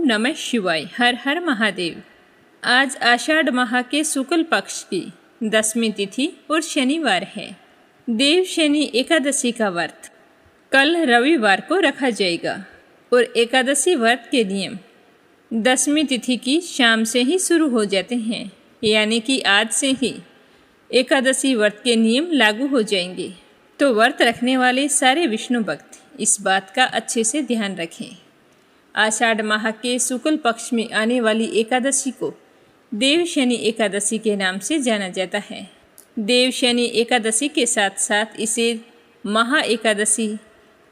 नमः शिवाय। हर हर महादेव। आज आषाढ़ माह के शुक्ल पक्ष की 10वीं तिथि और शनिवार है। देव शनि एकादशी का व्रत कल रविवार को रखा जाएगा और एकादशी व्रत के नियम 10वीं तिथि की शाम से ही शुरू हो जाते हैं, यानी कि आज से ही एकादशी व्रत के नियम लागू हो जाएंगे। तो व्रत रखने वाले सारे विष्णु भक्त इस बात का अच्छे से ध्यान रखें। आषाढ़ माह के शुक्ल पक्ष में आने वाली एकादशी को देव शनि एकादशी के नाम से जाना जाता है। देव शनि एकादशी के साथ साथ इसे महा एकादशी,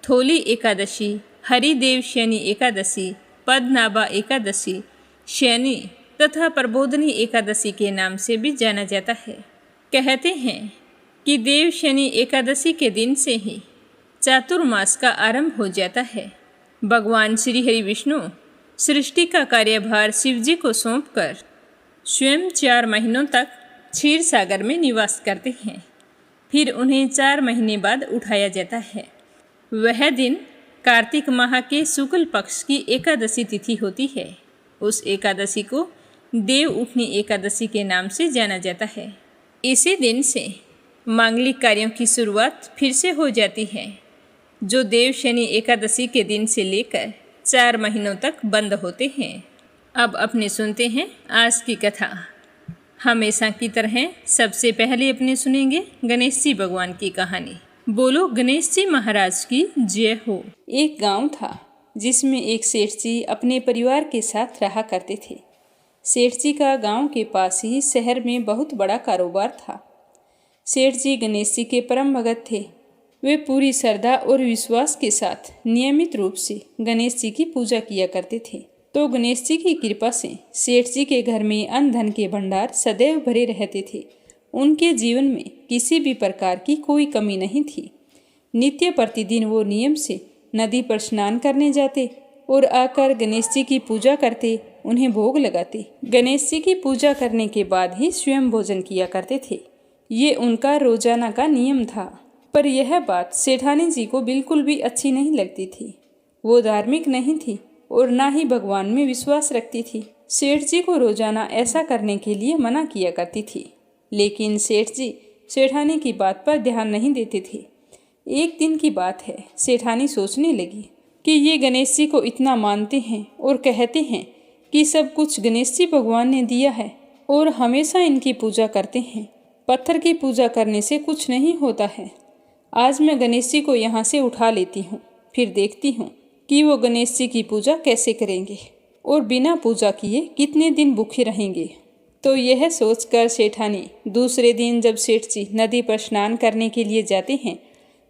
थोली एकादशी, हरिदेव शनि एकादशी, पद्मनाभा एकादशी, शनि तथा प्रबोधनी एकादशी के नाम से भी जाना जाता है। कहते हैं कि देव शनि एकादशी के दिन से ही चातुर्मास का आरंभ हो जाता है। भगवान श्री हरि विष्णु सृष्टि का कार्यभार शिवजी को सौंपकर स्वयं 4 महीनों तक क्षीर सागर में निवास करते हैं। फिर उन्हें 4 महीने बाद उठाया जाता है। वह दिन कार्तिक माह के शुक्ल पक्ष की एकादशी तिथि होती है। उस एकादशी को देव उठनी एकादशी के नाम से जाना जाता है। इसी दिन से मांगलिक कार्यों की शुरुआत फिर से हो जाती है, जो देव शनि एकादशी के दिन से लेकर 4 महीनों तक बंद होते हैं। अब अपने सुनते हैं आज की कथा। हमेशा की तरह सबसे पहले अपने सुनेंगे गणेश जी भगवान की कहानी। बोलो गणेश जी महाराज की जय हो। एक गांव था जिसमें एक सेठ जी अपने परिवार के साथ रहा करते थे। सेठ जी का गांव के पास ही शहर में बहुत बड़ा कारोबार था। सेठ जी गणेश जी के परम भगत थे। वे पूरी श्रद्धा और विश्वास के साथ नियमित रूप से गणेश जी की पूजा किया करते थे। तो गणेश जी की कृपा से सेठ जी के घर में अन्न धन के भंडार सदैव भरे रहते थे। उनके जीवन में किसी भी प्रकार की कोई कमी नहीं थी। नित्य प्रतिदिन वो नियम से नदी पर स्नान करने जाते और आकर गणेश जी की पूजा करते, उन्हें भोग लगाते। गणेश जी की पूजा करने के बाद ही स्वयं भोजन किया करते थे। ये उनका रोजाना का नियम था। पर यह बात सेठानी जी को बिल्कुल भी अच्छी नहीं लगती थी। वो धार्मिक नहीं थी और ना ही भगवान में विश्वास रखती थी। सेठ जी को रोजाना ऐसा करने के लिए मना किया करती थी, लेकिन सेठ जी सेठानी की बात पर ध्यान नहीं देते थे। एक दिन की बात है, सेठानी सोचने लगी कि ये गणेश जी को इतना मानते हैं और कहते हैं कि सब कुछ गणेश जी भगवान ने दिया है और हमेशा इनकी पूजा करते हैं। पत्थर की पूजा करने से कुछ नहीं होता है। आज मैं गणेश जी को यहाँ से उठा लेती हूँ, फिर देखती हूँ कि वो गणेश जी की पूजा कैसे करेंगे और बिना पूजा किए कितने दिन भूखे रहेंगे। तो यह सोचकर सेठानी दूसरे दिन जब सेठ जी नदी पर स्नान करने के लिए जाते हैं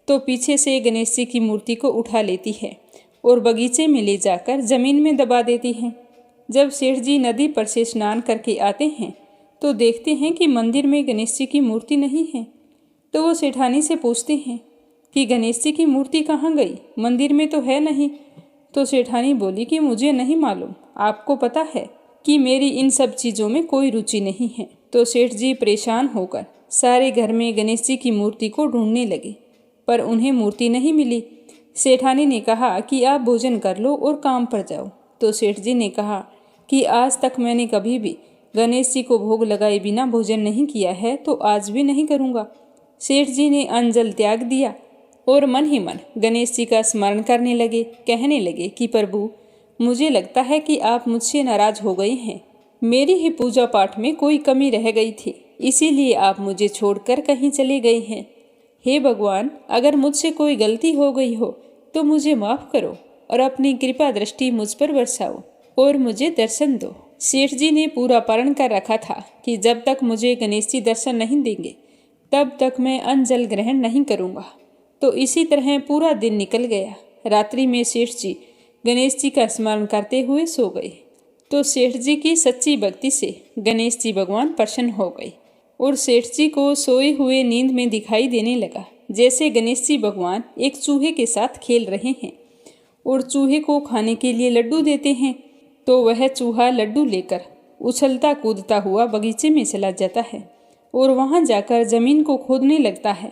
तो पीछे से गणेश जी की मूर्ति को उठा लेती है और बगीचे में ले जाकर जमीन में दबा देती है। जब सेठ जी नदी पर से स्नान करके आते हैं तो देखते हैं कि मंदिर में गणेश जी की मूर्ति नहीं है। तो वो सेठानी से पूछते हैं कि गणेश जी की मूर्ति कहाँ गई, मंदिर में तो है नहीं। तो सेठानी बोली कि मुझे नहीं मालूम, आपको पता है कि मेरी इन सब चीज़ों में कोई रुचि नहीं है। तो सेठ जी परेशान होकर सारे घर में गणेश जी की मूर्ति को ढूंढने लगे, पर उन्हें मूर्ति नहीं मिली। सेठानी ने कहा कि आप भोजन कर लो और काम पर जाओ। तो सेठ जी ने कहा कि आज तक मैंने कभी भी गणेश जी को भोग लगाए बिना भोजन नहीं किया है, तो आज भी नहीं करूँगा। सेठ जी ने अन्न जल त्याग दिया और मन ही मन गणेश जी का स्मरण करने लगे। कहने लगे कि प्रभु, मुझे लगता है कि आप मुझसे नाराज हो गए हैं। मेरी ही पूजा पाठ में कोई कमी रह गई थी, इसीलिए आप मुझे छोड़कर कहीं चले गए हैं। हे भगवान, अगर मुझसे कोई गलती हो गई हो तो मुझे माफ़ करो और अपनी कृपा दृष्टि मुझ पर बरसाओ और मुझे दर्शन दो। सेठ जी ने पूरा प्रण कर रखा था कि जब तक मुझे गणेश जी दर्शन नहीं देंगे तब तक मैं अन्न जल ग्रहण नहीं करूँगा। तो इसी तरह पूरा दिन निकल गया। रात्रि में सेठ जी गणेश जी का स्मरण करते हुए सो गए। तो सेठ जी की सच्ची भक्ति से गणेश जी भगवान प्रसन्न हो गए और सेठ जी को सोए हुए नींद में दिखाई देने लगा जैसे गणेश जी भगवान एक चूहे के साथ खेल रहे हैं और चूहे को खाने के लिए लड्डू देते हैं। तो वह चूहा लड्डू लेकर उछलता कूदता हुआ बगीचे में चला जाता है और वहां जाकर जमीन को खोदने लगता है।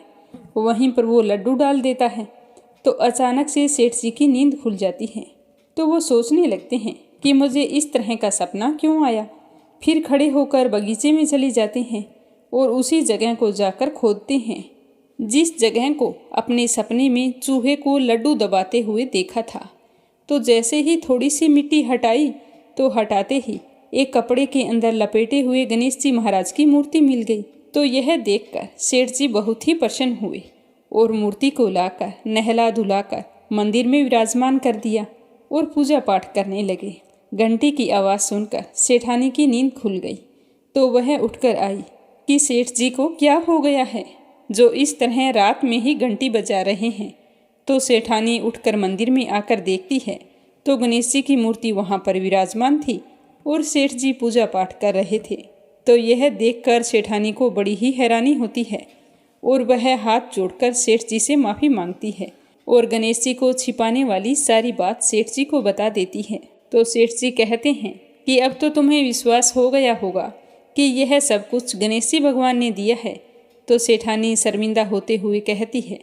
वहीं पर वो लड्डू डाल देता है। तो अचानक से सेठ जी की नींद खुल जाती है। तो वो सोचने लगते हैं कि मुझे इस तरह का सपना क्यों आया। फिर खड़े होकर बगीचे में चले जाते हैं और उसी जगह को जाकर खोदते हैं जिस जगह को अपने सपने में चूहे को लड्डू दबाते हुए देखा था। तो जैसे ही थोड़ी सी मिट्टी हटाई तो हटाते ही एक कपड़े के अंदर लपेटे हुए गणेश जी महाराज की मूर्ति मिल गई। तो यह देखकर सेठ जी बहुत ही प्रसन्न हुए और मूर्ति को लाकर नहला धुलाकर मंदिर में विराजमान कर दिया और पूजा पाठ करने लगे। घंटी की आवाज़ सुनकर सेठानी की नींद खुल गई। तो वह उठकर आई कि सेठ जी को क्या हो गया है जो इस तरह रात में ही घंटी बजा रहे हैं। तो सेठानी उठकर मंदिर में आकर देखती है तो गणेश जी की मूर्ति वहाँ पर विराजमान थी और सेठ जी पूजा पाठ कर रहे थे। तो यह देखकर सेठानी को बड़ी ही हैरानी होती है और वह हाथ जोड़कर सेठ जी से माफ़ी मांगती है और गणेश जी को छिपाने वाली सारी बात सेठ जी को बता देती है। तो सेठ जी कहते हैं कि अब तो तुम्हें विश्वास हो गया होगा कि यह सब कुछ गणेश जी भगवान ने दिया है। तो सेठानी शर्मिंदा होते हुए कहती है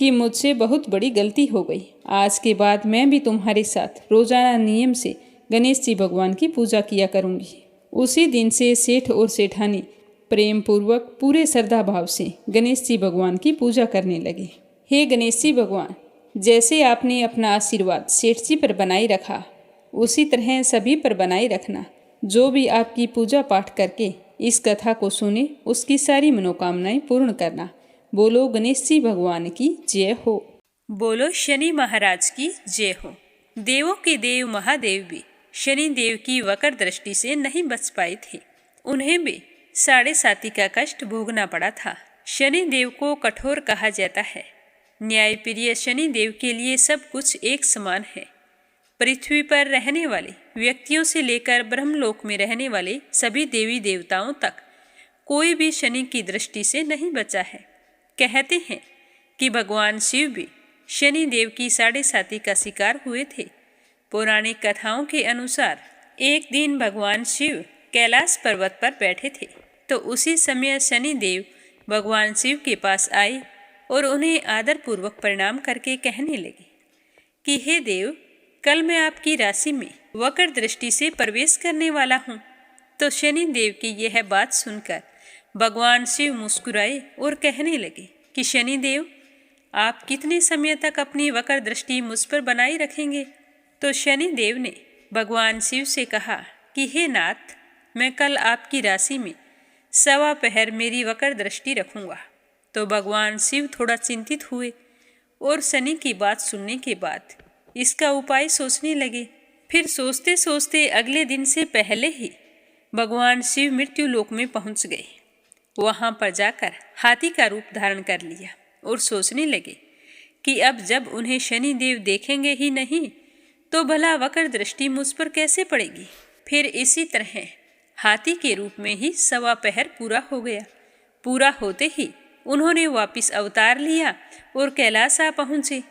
कि मुझसे बहुत बड़ी गलती हो गई। आज के बाद मैं भी तुम्हारे साथ रोजाना नियम से गणेश जी भगवान की पूजा किया करूँगी। उसी दिन से सेठ और सेठानी प्रेम पूर्वक पूरे श्रद्धा भाव से गणेश जी भगवान की पूजा करने लगे। हे गणेश जी भगवान, जैसे आपने अपना आशीर्वाद सेठ जी पर बनाए रखा उसी तरह सभी पर बनाए रखना। जो भी आपकी पूजा पाठ करके इस कथा को सुने उसकी सारी मनोकामनाएं पूर्ण करना। बोलो गणेश जी भगवान की जय हो। बोलो शनि महाराज की जय हो। देवों के देव महादेव भी शनि देव की वक्र दृष्टि से नहीं बच पाए थे। उन्हें भी 7.5 का कष्ट भोगना पड़ा था। शनि देव को कठोर कहा जाता है। न्यायप्रिय शनि देव के लिए सब कुछ एक समान है। पृथ्वी पर रहने वाले व्यक्तियों से लेकर ब्रह्मलोक में रहने वाले सभी देवी देवताओं तक कोई भी शनि की दृष्टि से नहीं बचा है। कहते हैं कि भगवान शिव भी शनि देव की 7.5 का शिकार हुए थे। पौराणिक कथाओं के अनुसार एक दिन भगवान शिव कैलाश पर्वत पर बैठे थे तो उसी समय शनि देव भगवान शिव के पास आए और उन्हें आदरपूर्वक प्रणाम करके कहने लगे कि हे देव, कल मैं आपकी राशि में वक्र दृष्टि से प्रवेश करने वाला हूँ। तो शनि देव की यह बात सुनकर भगवान शिव मुस्कुराए और कहने लगे कि शनि देव, आप कितने समय तक अपनी वक्र दृष्टि मुझ पर बनाए रखेंगे। तो शनि देव ने भगवान शिव से कहा कि हे नाथ, मैं कल आपकी राशि में 1.25 पहर मेरी वक्र दृष्टि रखूँगा। तो भगवान शिव थोड़ा चिंतित हुए और शनि की बात सुनने के बाद इसका उपाय सोचने लगे। फिर सोचते सोचते अगले दिन से पहले ही भगवान शिव मृत्यु लोक में पहुंच गए। वहां पर जाकर हाथी का रूप धारण कर लिया और सोचने लगे कि अब जब उन्हें शनि देव देखेंगे ही नहीं तो भला वक्र दृष्टि मुझ पर कैसे पड़ेगी। फिर इसी तरह हाथी के रूप में ही 1.25 पहर पूरा हो गया। पूरा होते ही उन्होंने वापिस अवतार लिया और कैलाश आ पहुंचे।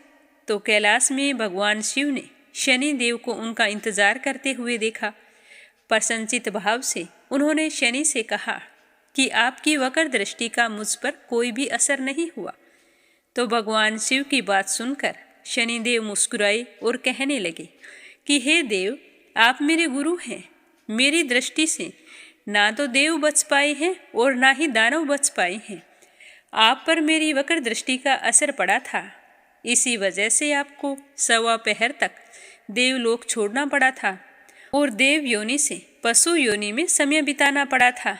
तो कैलाश में भगवान शिव ने शनि देव को उनका इंतजार करते हुए देखा। प्रसन्नचित भाव से उन्होंने शनि से कहा कि आपकी वक्र दृष्टि का मुझ पर कोई भी असर नहीं हुआ। तो भगवान शिव की बात सुनकर शनि देव मुस्कुराए और कहने लगे कि हे देव, आप मेरे गुरु हैं। मेरी दृष्टि से ना तो देव बच पाए हैं और ना ही दानव बच पाए हैं। आप पर मेरी वक्र दृष्टि का असर पड़ा था, इसी वजह से आपको 1.25 पहर तक देवलोक छोड़ना पड़ा था और देव योनि से पशु योनि में समय बिताना पड़ा था।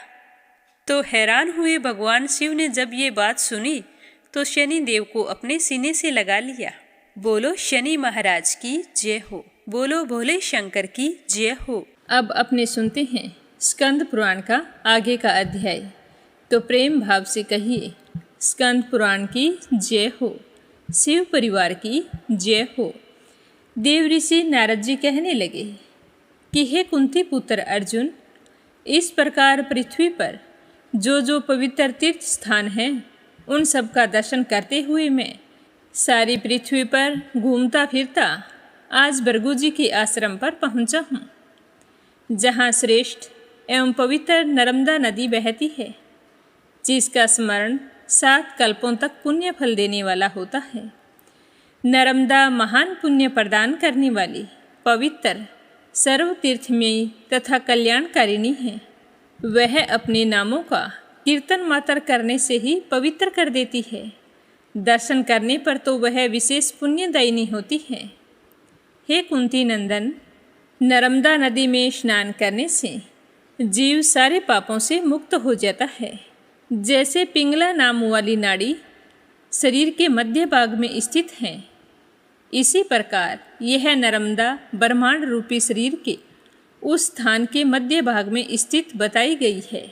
तो हैरान हुए भगवान शिव ने जब ये बात सुनी तो शनि देव को अपने सीने से लगा लिया। बोलो शनि महाराज की जय हो। बोलो भोले शंकर की जय हो। अब अपने सुनते हैं स्कंद पुराण का आगे का अध्याय। तो प्रेम भाव से कहिए, स्कंद पुराण की जय हो, शिव परिवार की जय हो। देव ऋषि नारद जी कहने लगे कि हे कुंती पुत्र अर्जुन, इस प्रकार पृथ्वी पर जो जो पवित्र तीर्थ स्थान हैं उन सब का दर्शन करते हुए मैं सारी पृथ्वी पर घूमता फिरता आज भृगु जी के आश्रम पर पहुंचा हूँ, जहाँ श्रेष्ठ एवं पवित्र नर्मदा नदी बहती है, जिसका स्मरण 7 कल्पों तक पुण्य फल देने वाला होता है। नर्मदा महान पुण्य प्रदान करने वाली पवित्र सर्व तीर्थमयी तथा कल्याणकारिणी है। वह अपने नामों का कीर्तन मात्र करने से ही पवित्र कर देती है। दर्शन करने पर तो वह विशेष पुण्यदायिनी होती है। हे कुंती नंदन, नर्मदा नदी में स्नान करने से जीव सारे पापों से मुक्त हो जाता है। जैसे पिंगला नाम वाली नाड़ी शरीर के मध्य भाग में स्थित है, इसी प्रकार यह नर्मदा ब्रह्मांड रूपी शरीर के उस स्थान के मध्य भाग में स्थित बताई गई है।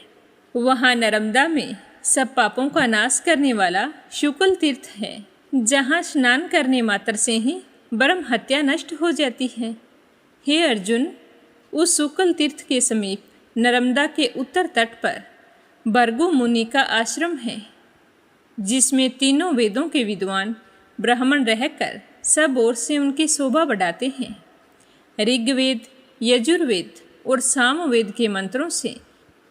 वहाँ नर्मदा में सब पापों का नाश करने वाला शुक्ल तीर्थ है, जहाँ स्नान करने मात्र से ही ब्रह्म हत्या नष्ट हो जाती है। हे अर्जुन, उस शुक्ल तीर्थ के समीप नर्मदा के उत्तर तट पर भृगु मुनि का आश्रम है, जिसमें तीनों वेदों के विद्वान ब्राह्मण रहकर सब ओर से उनकी शोभा बढ़ाते हैं। ऋग्वेद, यजुर्वेद और सामवेद के मंत्रों से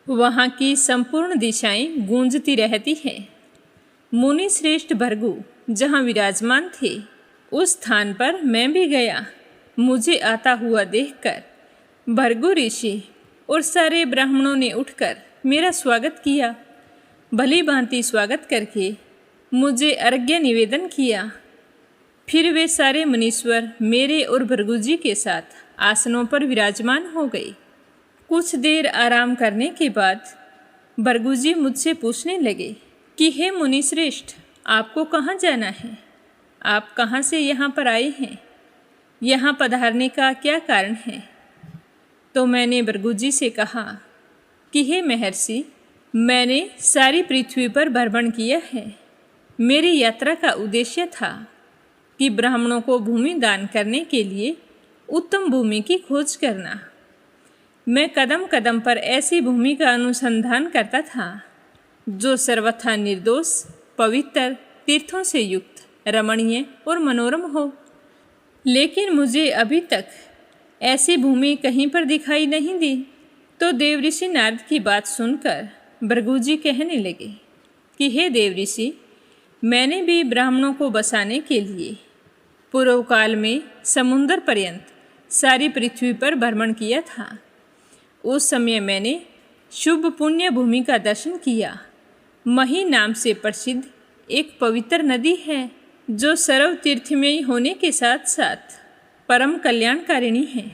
वहाँ की संपूर्ण दिशाएं गूंजती रहती हैं। मुनि श्रेष्ठ भृगु जहाँ विराजमान थे, उस स्थान पर मैं भी गया। मुझे आता हुआ देखकर भृगु ऋषि और सारे ब्राह्मणों ने उठकर मेरा स्वागत किया। भली भांति स्वागत करके मुझे अर्घ्य निवेदन किया। फिर वे सारे मुनीश्वर मेरे और भृगु जी के साथ आसनों पर विराजमान हो गए। कुछ देर आराम करने के बाद भृगु जी मुझसे पूछने लगे कि हे मुनि श्रेष्ठ, आपको कहाँ जाना है? आप कहाँ से यहाँ पर आए हैं? यहाँ पधारने का क्या कारण है? तो मैंने भृगु जी से कहा कि हे महर्षि, मैंने सारी पृथ्वी पर भ्रमण किया है। मेरी यात्रा का उद्देश्य था कि ब्राह्मणों को भूमि दान करने के लिए उत्तम भूमि की खोज करना। मैं कदम कदम पर ऐसी भूमि का अनुसंधान करता था जो सर्वथा निर्दोष, पवित्र, तीर्थों से युक्त, रमणीय और मनोरम हो। लेकिन मुझे अभी तक ऐसी भूमि कहीं पर दिखाई नहीं दी। तो देवऋषि नारद की बात सुनकर भृगु जी कहने लगे कि हे देवऋषि, मैंने भी ब्राह्मणों को बसाने के लिए पूर्व काल में समुद्र पर्यंत सारी पृथ्वी पर भ्रमण किया था। उस समय मैंने शुभ पुण्य भूमि का दर्शन किया। मही नाम से प्रसिद्ध एक पवित्र नदी है, जो सर्व तीर्थमयी होने के साथ साथ परम कल्याणकारिणी है।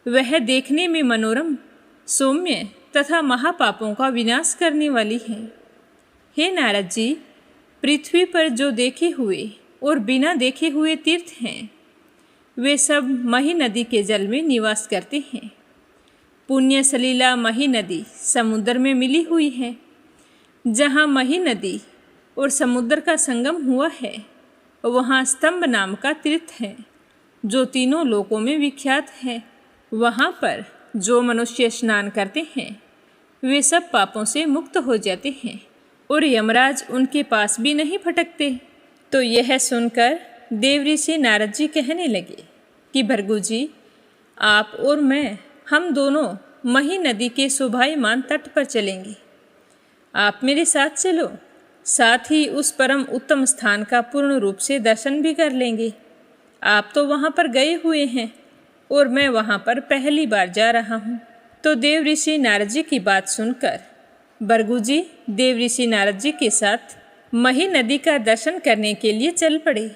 वह देखने में मनोरम, सौम्य तथा महापापों का विनाश करने वाली है। हे नारद जी, पृथ्वी पर जो देखे हुए और बिना देखे हुए तीर्थ हैं, वे सब मही नदी के जल में निवास करते हैं। पुण्य सलीला मही नदी समुद्र में मिली हुई है। जहाँ मही नदी और समुद्र का संगम हुआ है, वहाँ स्तंभ नाम का तीर्थ है, जो तीनों लोकों में विख्यात है। वहाँ पर जो मनुष्य स्नान करते हैं, वे सब पापों से मुक्त हो जाते हैं और यमराज उनके पास भी नहीं फटकते। तो यह सुनकर देवऋषि नारद जी कहने लगे कि भृगु जी, आप और मैं, हम दोनों मही नदी के शोभायमान तट पर चलेंगे। आप मेरे साथ चलो, साथ ही उस परम उत्तम स्थान का पूर्ण रूप से दर्शन भी कर लेंगे। आप तो वहाँ पर गए हुए हैं और मैं वहाँ पर पहली बार जा रहा हूँ। तो देवऋषि नारद जी की बात सुनकर भृगु जी देवऋषि नारद जी के साथ मही नदी का दर्शन करने के लिए चल पड़े।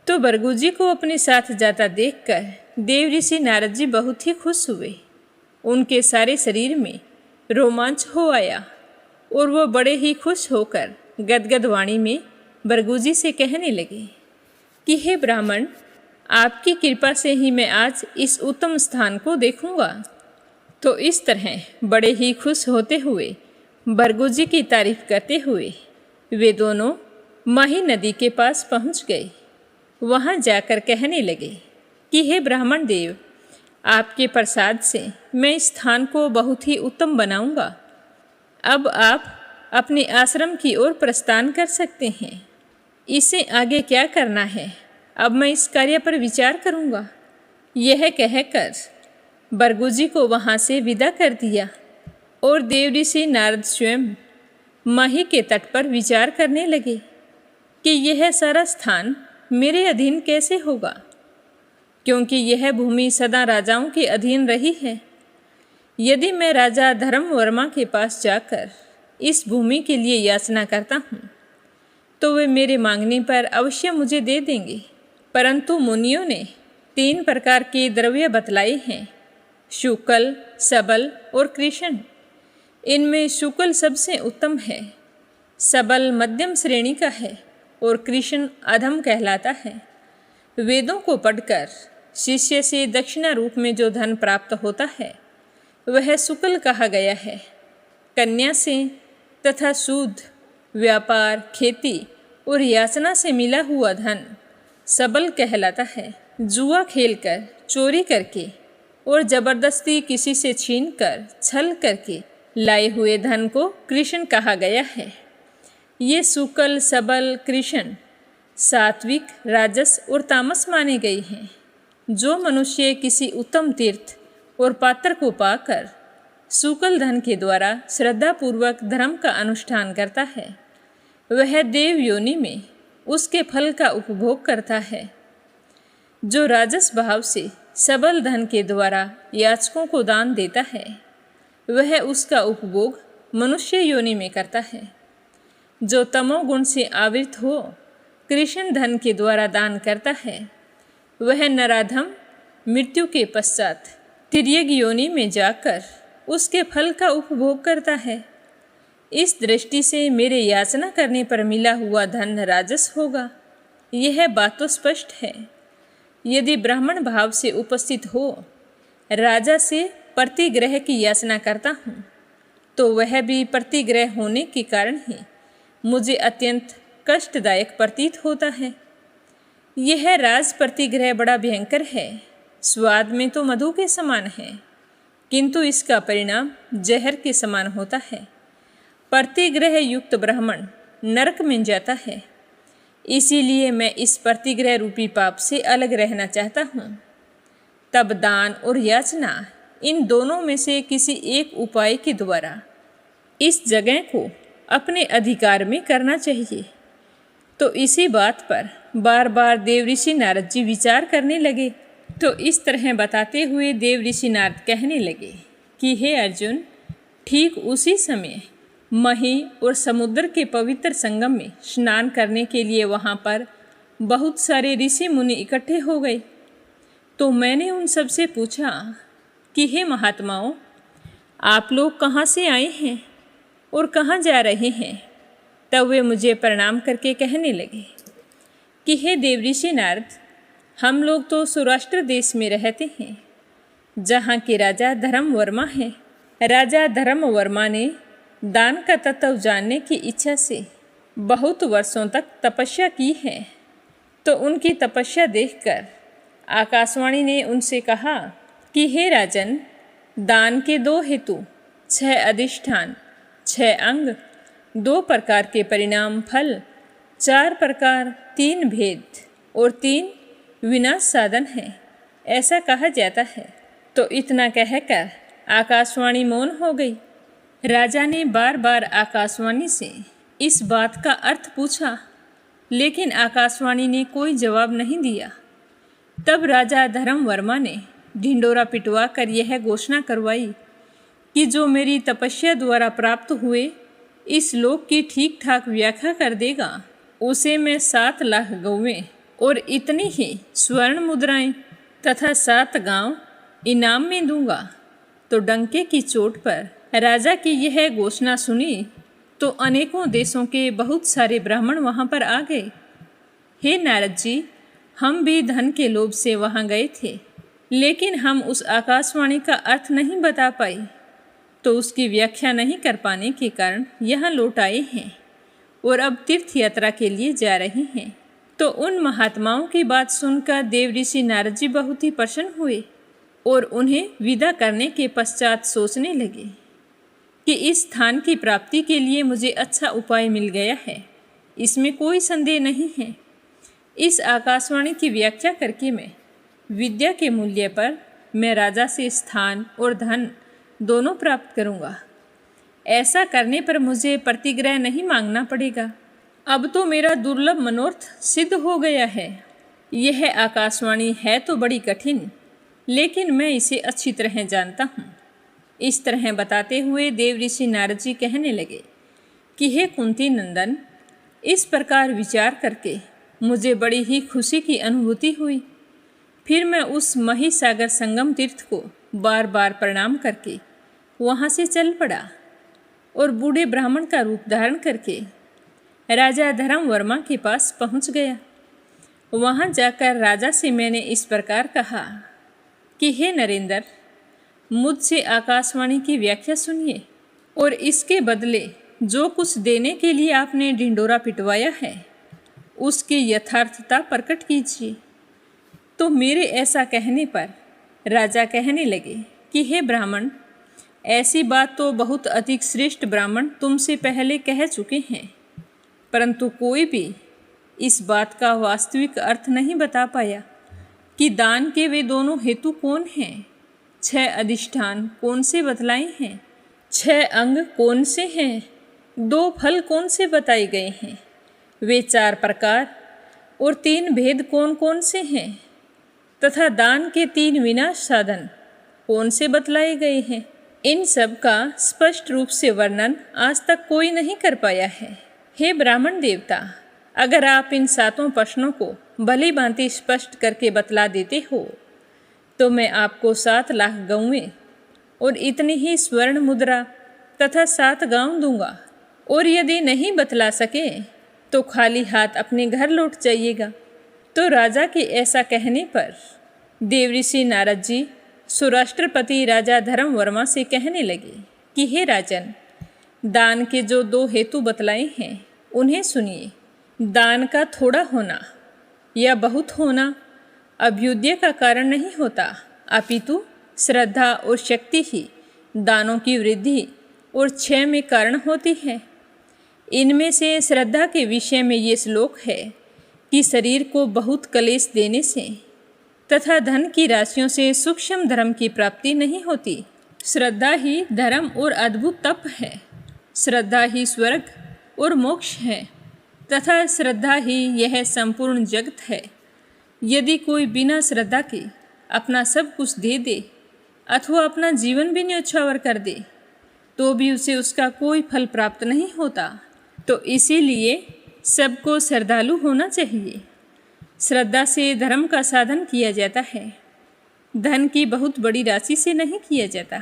तो भृगु जी को अपने साथ जाता देखकर देवऋषि नारद जी बहुत ही खुश हुए। उनके सारे शरीर में रोमांच हो आया और वो बड़े ही खुश होकर गदगद वाणी में भृगु जी से कहने लगे कि हे ब्राह्मण, आपकी कृपा से ही मैं आज इस उत्तम स्थान को देखूंगा। तो इस तरह बड़े ही खुश होते हुए भृगु जी की तारीफ करते हुए वे दोनों मही नदी के पास पहुंच गए। वहां जाकर कहने लगे कि हे ब्राह्मण देव, आपके प्रसाद से मैं इस स्थान को बहुत ही उत्तम बनाऊंगा। अब आप अपने आश्रम की ओर प्रस्थान कर सकते हैं। इससे आगे क्या करना है, अब मैं इस कार्य पर विचार करूंगा। यह कहकर भृगु जी को वहाँ से विदा कर दिया और देवऋषि नारद स्वयं मही के तट पर विचार करने लगे कि यह सारा स्थान मेरे अधीन कैसे होगा। क्योंकि यह भूमि सदा राजाओं के अधीन रही है। यदि मैं राजा धर्मवर्मा के पास जाकर इस भूमि के लिए याचना करता हूँ तो वे मेरे मांगने पर अवश्य मुझे दे देंगे। परंतु मुनियों ने 3 प्रकार के द्रव्य बतलाए हैं, शुक्ल, सबल और कृष्ण। इनमें शुक्ल सबसे उत्तम है, सबल मध्यम श्रेणी का है और कृष्ण अधम कहलाता है। वेदों को पढ़कर शिष्य से दक्षिणा रूप में जो धन प्राप्त होता है वह शुक्ल कहा गया है। कन्या से तथा सूद, व्यापार, खेती और याचना से मिला हुआ धन सबल कहलाता है। जुआ खेलकर, चोरी करके और जबरदस्ती किसी से छीनकर, छल करके लाए हुए धन को कृष्ण कहा गया है। ये शुक्ल, सबल, कृष्ण सात्विक, राजस और तामस माने गए हैं। जो मनुष्य किसी उत्तम तीर्थ और पात्र को पाकर शुक्ल धन के द्वारा श्रद्धापूर्वक धर्म का अनुष्ठान करता है वह देव योनि में उसके फल का उपभोग करता है। जो राजस भाव से सबल धन के द्वारा याचकों को दान देता है वह उसका उपभोग मनुष्य योनि में करता है। जो तमोगुण से आवृत हो कृष्ण धन के द्वारा दान करता है वह नराधम मृत्यु के पश्चात तिर्यक योनि में जाकर उसके फल का उपभोग करता है। इस दृष्टि से मेरे याचना करने पर मिला हुआ धन राजस होगा, यह बात तो स्पष्ट है। यदि ब्राह्मण भाव से उपस्थित हो राजा से प्रतिग्रह की याचना करता हूँ तो वह भी प्रतिग्रह होने के कारण ही मुझे अत्यंत कष्टदायक प्रतीत होता है। यह राज प्रतिग्रह बड़ा भयंकर है। स्वाद में तो मधु के समान है किंतु इसका परिणाम जहर के समान होता है। प्रतिग्रह युक्त ब्राह्मण नरक में जाता है। इसीलिए मैं इस प्रतिग्रह रूपी पाप से अलग रहना चाहता हूँ। तब दान और याचना इन दोनों में से किसी एक उपाय के द्वारा इस जगह को अपने अधिकार में करना चाहिए। तो इसी बात पर बार बार देव ऋषि नारद जी विचार करने लगे। तो इस तरह बताते हुए देव ऋषि नारद कहने लगे कि हे अर्जुन, ठीक उसी समय मही और समुद्र के पवित्र संगम में स्नान करने के लिए वहाँ पर बहुत सारे ऋषि मुनि इकट्ठे हो गए। तो मैंने उन सब से पूछा कि हे महात्माओं, आप लोग कहाँ से आए हैं और कहाँ जा रहे हैं? तब वे मुझे प्रणाम करके कहने लगे कि हे देव ऋषि नारद, हम लोग तो सौराष्ट्र देश में रहते हैं जहाँ के राजा धर्मवर्मा हैं। राजा धर्मवर्मा ने दान का तत्व जानने की इच्छा से बहुत वर्षों तक तपस्या की है। तो उनकी तपस्या देखकर आकाशवाणी ने उनसे कहा कि हे राजन, दान के 2 हेतु, 6 अधिष्ठान, 6 अंग, 2 प्रकार के परिणाम फल, 4 प्रकार, 3 भेद और 3 विनाश साधन है, ऐसा कहा जाता है। तो इतना कहकर आकाशवाणी मौन हो गई। राजा ने बार बार आकाशवाणी से इस बात का अर्थ पूछा लेकिन आकाशवाणी ने कोई जवाब नहीं दिया। तब राजा धर्मवर्मा ने ढिंडोरा पिटवा कर यह घोषणा करवाई कि जो मेरी तपस्या द्वारा प्राप्त हुए इस लोक की ठीक ठाक व्याख्या कर देगा उसे मैं 7 लाख गौवें और इतनी ही स्वर्ण मुद्राएं तथा 7 गांव इनाम में दूंगा। तो डंके की चोट पर राजा की यह घोषणा सुनी तो अनेकों देशों के बहुत सारे ब्राह्मण वहां पर आ गए। हे नारद जी, हम भी धन के लोभ से वहां गए थे लेकिन हम उस आकाशवाणी का अर्थ नहीं बता पाए तो उसकी व्याख्या नहीं कर पाने के कारण यहाँ लौट आए हैं और अब तीर्थ यात्रा के लिए जा रहे हैं। तो उन महात्माओं की बात सुनकर देव ऋषि नारद जी बहुत ही प्रसन्न हुए और उन्हें विदा करने के पश्चात सोचने लगे कि इस स्थान की प्राप्ति के लिए मुझे अच्छा उपाय मिल गया है, इसमें कोई संदेह नहीं है। इस आकाशवाणी की व्याख्या करके मैं विद्या के मूल्य पर मैं राजा से स्थान और धन दोनों प्राप्त करूंगा। ऐसा करने पर मुझे प्रतिग्रह नहीं मांगना पड़ेगा। अब तो मेरा दुर्लभ मनोरथ सिद्ध हो गया है। यह आकाशवाणी है तो बड़ी कठिन, लेकिन मैं इसे अच्छी तरह जानता हूँ। इस तरह बताते हुए देव ऋषि नारद जी कहने लगे कि हे कुंती नंदन, इस प्रकार विचार करके मुझे बड़ी ही खुशी की अनुभूति हुई। फिर मैं उस महिसागर संगम तीर्थ को बार बार प्रणाम करके वहाँ से चल पड़ा और बूढ़े ब्राह्मण का रूप धारण करके राजा धर्म वर्मा के पास पहुँच गया। वहाँ जाकर राजा से मैंने इस प्रकार कहा कि हे नरेंद्र, मुझसे आकाशवाणी की व्याख्या सुनिए और इसके बदले जो कुछ देने के लिए आपने ढिंडोरा पिटवाया है उसकी यथार्थता प्रकट कीजिए। तो मेरे ऐसा कहने पर राजा कहने लगे कि हे ब्राह्मण, ऐसी बात तो बहुत अधिक श्रेष्ठ ब्राह्मण तुमसे पहले कह चुके हैं, परंतु कोई भी इस बात का वास्तविक अर्थ नहीं बता पाया कि दान के वे दोनों हेतु कौन हैं, 6 अधिष्ठान कौन से बतलाए हैं, 6 अंग कौन से हैं, 2 फल कौन से बताए गए हैं, वे 4 प्रकार और 3 भेद कौन कौन से हैं, तथा दान के 3 विनाश साधन कौन से बतलाए गए हैं। इन सब का स्पष्ट रूप से वर्णन आज तक कोई नहीं कर पाया है। हे ब्राह्मण देवता, अगर आप इन 7 प्रश्नों को भली भांति स्पष्ट करके बतला देते हो तो मैं आपको 7 लाख गौएं और इतनी ही स्वर्ण मुद्रा तथा 7 गांव दूंगा, और यदि नहीं बतला सके तो खाली हाथ अपने घर लौट जाइएगा। तो राजा के ऐसा कहने पर देवऋषि नारद जी सुराष्ट्रपति राजा धर्म वर्मा से कहने लगे कि हे राजन, दान के जो 2 हेतु बतलाए हैं उन्हें सुनिए। दान का थोड़ा होना या बहुत होना अभ्युदय का कारण नहीं होता, अपितु श्रद्धा और शक्ति ही दानों की वृद्धि और क्षय में कारण होती है। इनमें से श्रद्धा के विषय में ये श्लोक है कि शरीर को बहुत कलेश देने से तथा धन की राशियों से सूक्ष्म धर्म की प्राप्ति नहीं होती। श्रद्धा ही धर्म और अद्भुत तप है, श्रद्धा ही स्वर्ग और मोक्ष है, तथा श्रद्धा ही यह संपूर्ण जगत है। यदि कोई बिना श्रद्धा के अपना सब कुछ दे दे अथवा अपना जीवन भी न्यौछावर कर दे तो भी उसे उसका कोई फल प्राप्त नहीं होता। तो इसीलिए सबको श्रद्धालु होना चाहिए। श्रद्धा से धर्म का साधन किया जाता है, धन की बहुत बड़ी राशि से नहीं किया जाता,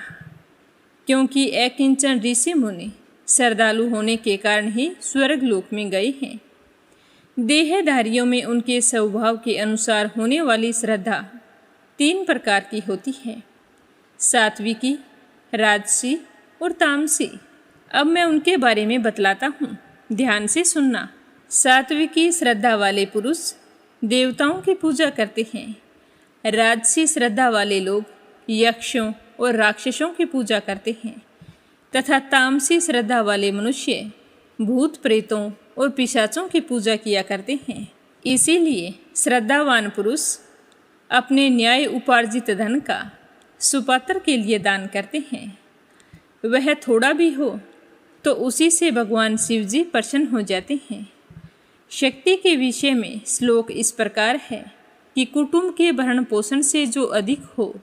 क्योंकि अकिंचन ऋषि मुनि श्रद्धालु होने के कारण ही स्वर्ग लोक में गए हैं। देहधारियों में उनके स्वभाव के अनुसार होने वाली श्रद्धा 3 प्रकार की होती है, सात्विकी, राजसी और तामसी। अब मैं उनके बारे में बतलाता हूँ, ध्यान से सुनना। सात्विकी श्रद्धा वाले पुरुष देवताओं की पूजा करते हैं। राजसी श्रद्धा वाले लोग यक्षों और राक्षसों की पूजा करते हैं, तथा तामसी श्रद्धा वाले मनुष्य भूत प्रेतों और पिशाचों की पूजा किया करते हैं। इसीलिए श्रद्धावान पुरुष अपने न्याय उपार्जित धन का सुपात्र के लिए दान करते हैं। वह थोड़ा भी हो तो उसी से भगवान शिव जी प्रसन्न हो जाते हैं। शक्ति के विषय में श्लोक इस प्रकार है कि कुटुंब के भरण पोषण से जो अधिक हो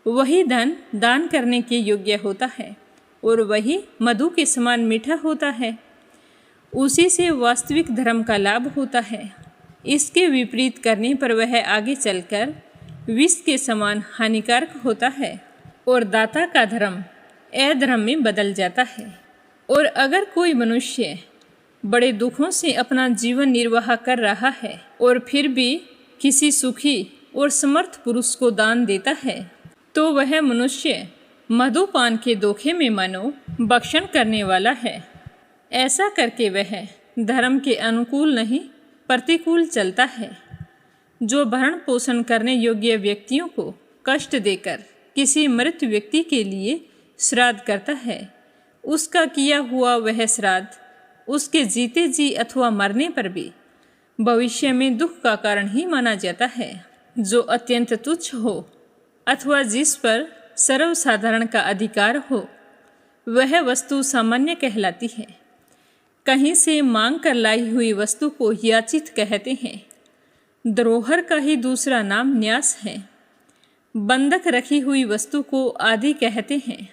वही धन दान करने के योग्य होता है, और वही मधु के समान मीठा होता है। उसी से वास्तविक धर्म का लाभ होता है। इसके विपरीत करने पर वह आगे चलकर विष के समान हानिकारक होता है और दाता का धर्म अधर्म में बदल जाता है। और अगर कोई मनुष्य बड़े दुखों से अपना जीवन निर्वाह कर रहा है और फिर भी किसी सुखी और समर्थ पुरुष को दान देता है तो वह मनुष्य मधुपान के धोखे में मानो भक्षण करने वाला है। ऐसा करके वह धर्म के अनुकूल नहीं प्रतिकूल चलता है। जो भरण पोषण करने योग्य व्यक्तियों को कष्ट देकर किसी मृत व्यक्ति के लिए श्राद्ध करता है, उसका किया हुआ वह श्राद्ध उसके जीते जी अथवा मरने पर भी भविष्य में दुख का कारण ही माना जाता है। जो अत्यंत तुच्छ हो अथवा जिस पर सर्वसाधारण का अधिकार हो वह वस्तु सामान्य कहलाती है। कहीं से मांग कर लाई हुई वस्तु को याचित कहते हैं। धरोहर का ही दूसरा नाम न्यास है। बंधक रखी हुई वस्तु को आदि कहते हैं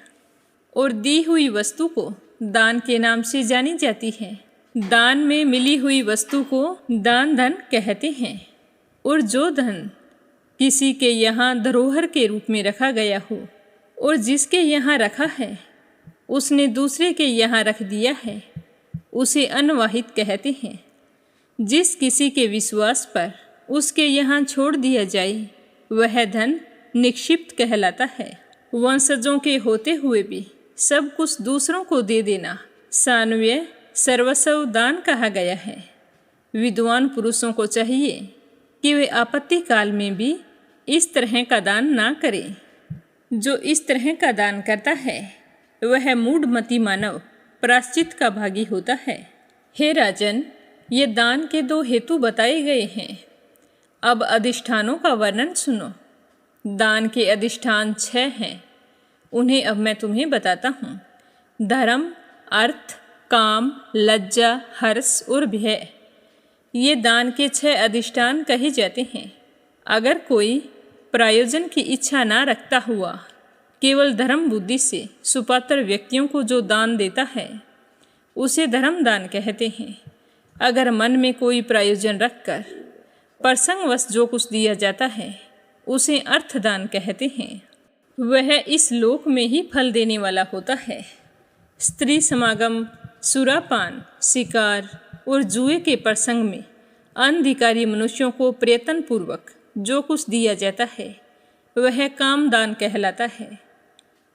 और दी हुई वस्तु को दान के नाम से जानी जाती है। दान में मिली हुई वस्तु को दान धन कहते हैं और जो धन किसी के यहाँ धरोहर के रूप में रखा गया हो और जिसके यहाँ रखा है उसने दूसरे के यहाँ रख दिया है, उसे अनवाहित कहते हैं। जिस किसी के विश्वास पर उसके यहाँ छोड़ दिया जाए वह धन निक्षिप्त कहलाता है। वंशजों के होते हुए भी सब कुछ दूसरों को दे देना सान्वय सर्वस्व दान कहा गया है। विद्वान पुरुषों को चाहिए कि वे आपत्ति काल में भी इस तरह का दान ना करें। जो इस तरह का दान करता है वह मूढ़मती मानव प्रायश्चित का भागी होता है। हे राजन, ये दान के दो हेतु बताए गए हैं। अब अधिष्ठानों का वर्णन सुनो। दान के अधिष्ठान 6 हैं, उन्हें अब मैं तुम्हें बताता हूँ। धर्म, अर्थ, काम, लज्जा, हर्ष और भय, ये दान के 6 अधिष्ठान कहे जाते हैं। अगर कोई प्रयोजन की इच्छा ना रखता हुआ केवल धर्म बुद्धि से सुपात्र व्यक्तियों को जो दान देता है उसे धर्म दान कहते हैं। अगर मन में कोई प्रयोजन रखकर प्रसंगवश जो कुछ दिया जाता है उसे अर्थदान कहते हैं। वह इस लोक में ही फल देने वाला होता है। स्त्री समागम, सुरापान, शिकार और जुए के प्रसंग में अनधिकारी मनुष्यों को प्रयत्नपूर्वक जो कुछ दिया जाता है वह कामदान कहलाता है।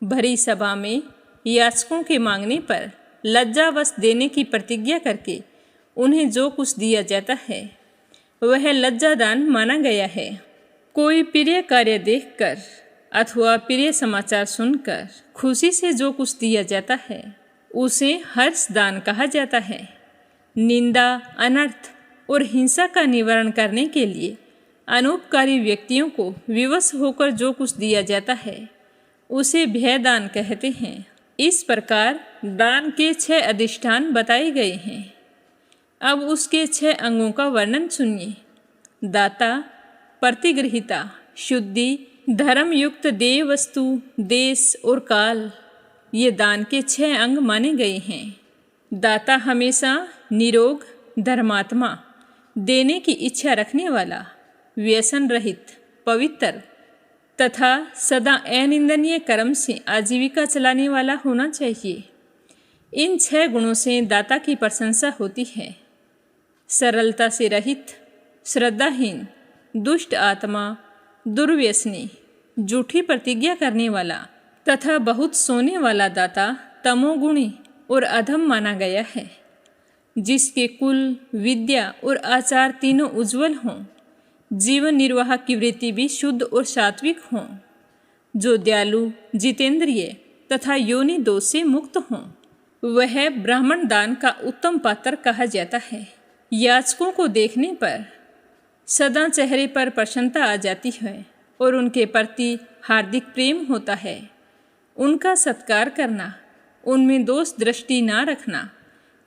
भरी सभा में याचकों के मांगने पर लज्जावश देने की प्रतिज्ञा करके उन्हें जो कुछ दिया जाता है वह लज्जादान माना गया है। कोई प्रिय कार्य देखकर अथवा प्रिय समाचार सुनकर खुशी से जो कुछ दिया जाता है उसे हर्षदान कहा जाता है। निंदा, अनर्थ और हिंसा का निवारण करने के लिए अनउपकारी व्यक्तियों को विवश होकर जो कुछ दिया जाता है उसे भयदान कहते हैं। इस प्रकार दान के 6 अधिष्ठान बताए गए हैं। अब उसके 6 अंगों का वर्णन सुनिए। दाता, प्रतिगृहिता, शुद्धि, धर्मयुक्त देय वस्तु, देश और काल, ये दान के 6 अंग माने गए हैं। दाता हमेशा निरोग, धर्मात्मा, देने की इच्छा रखने वाला, व्यसन रहित, पवित्र तथा सदा अनिंदनीय कर्म से आजीविका चलाने वाला होना चाहिए। इन 6 गुणों से दाता की प्रशंसा होती है। सरलता से रहित, श्रद्धाहीन, दुष्ट आत्मा, दुर्व्यसनी, झूठी प्रतिज्ञा करने वाला तथा बहुत सोने वाला दाता तमोगुणी और अधम माना गया है। जिसके कुल, विद्या और आचार तीनों उज्जवल हों, जीवन निर्वाह की वृत्ति भी शुद्ध और सात्विक हों, जो दयालु, जितेंद्रिय तथा योनि दोष से मुक्त हों, वह ब्राह्मण दान का उत्तम पात्र कहा जाता है। याचकों को देखने पर सदा चेहरे पर प्रसन्नता आ जाती है और उनके प्रति हार्दिक प्रेम होता है। उनका सत्कार करना, उनमें दोष दृष्टि ना रखना,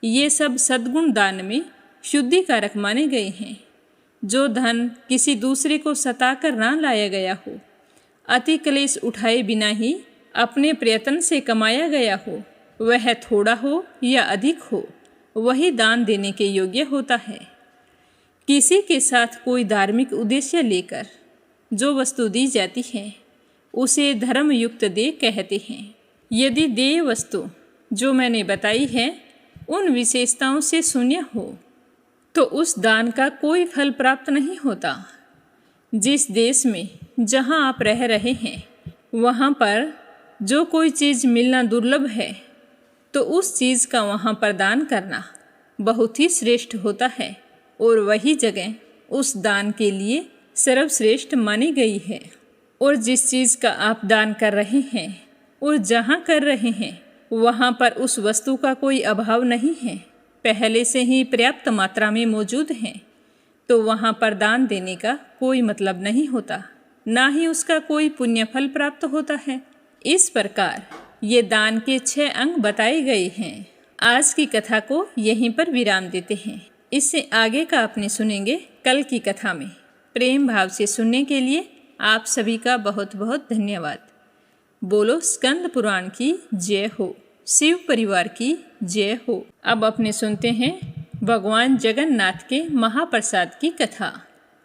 ये सब सद्गुण दान में शुद्धिकारक माने गए हैं। जो धन किसी दूसरे को सताकर ना लाया गया हो, अति क्लेश उठाए बिना ही अपने प्रयत्न से कमाया गया हो, वह थोड़ा हो या अधिक हो, वही दान देने के योग्य होता है। किसी के साथ कोई धार्मिक उद्देश्य लेकर जो वस्तु दी जाती है उसे धर्मयुक्त देय कहते हैं। यदि देय वस्तु जो मैंने बताई है उन विशेषताओं से शून्य हो तो उस दान का कोई फल प्राप्त नहीं होता। जिस देश में जहाँ आप रह रहे हैं वहाँ पर जो कोई चीज़ मिलना दुर्लभ है तो उस चीज़ का वहाँ पर दान करना बहुत ही श्रेष्ठ होता है और वही जगह उस दान के लिए सर्वश्रेष्ठ मानी गई है। और जिस चीज़ का आप दान कर रहे हैं और जहाँ कर रहे हैं वहाँ पर उस वस्तु का कोई अभाव नहीं है, पहले से ही पर्याप्त मात्रा में मौजूद हैं, तो वहाँ पर दान देने का कोई मतलब नहीं होता, ना ही उसका कोई पुण्य फल प्राप्त होता है। इस प्रकार ये दान के 6 अंग बताए गए हैं। आज की कथा को यहीं पर विराम देते हैं। इससे आगे का अपने सुनेंगे कल की कथा में। प्रेम भाव से सुनने के लिए आप सभी का बहुत बहुत धन्यवाद। बोलो स्कंद पुराण की जय हो, शिव परिवार की जय हो। अब अपने सुनते हैं भगवान जगन्नाथ के महाप्रसाद की कथा।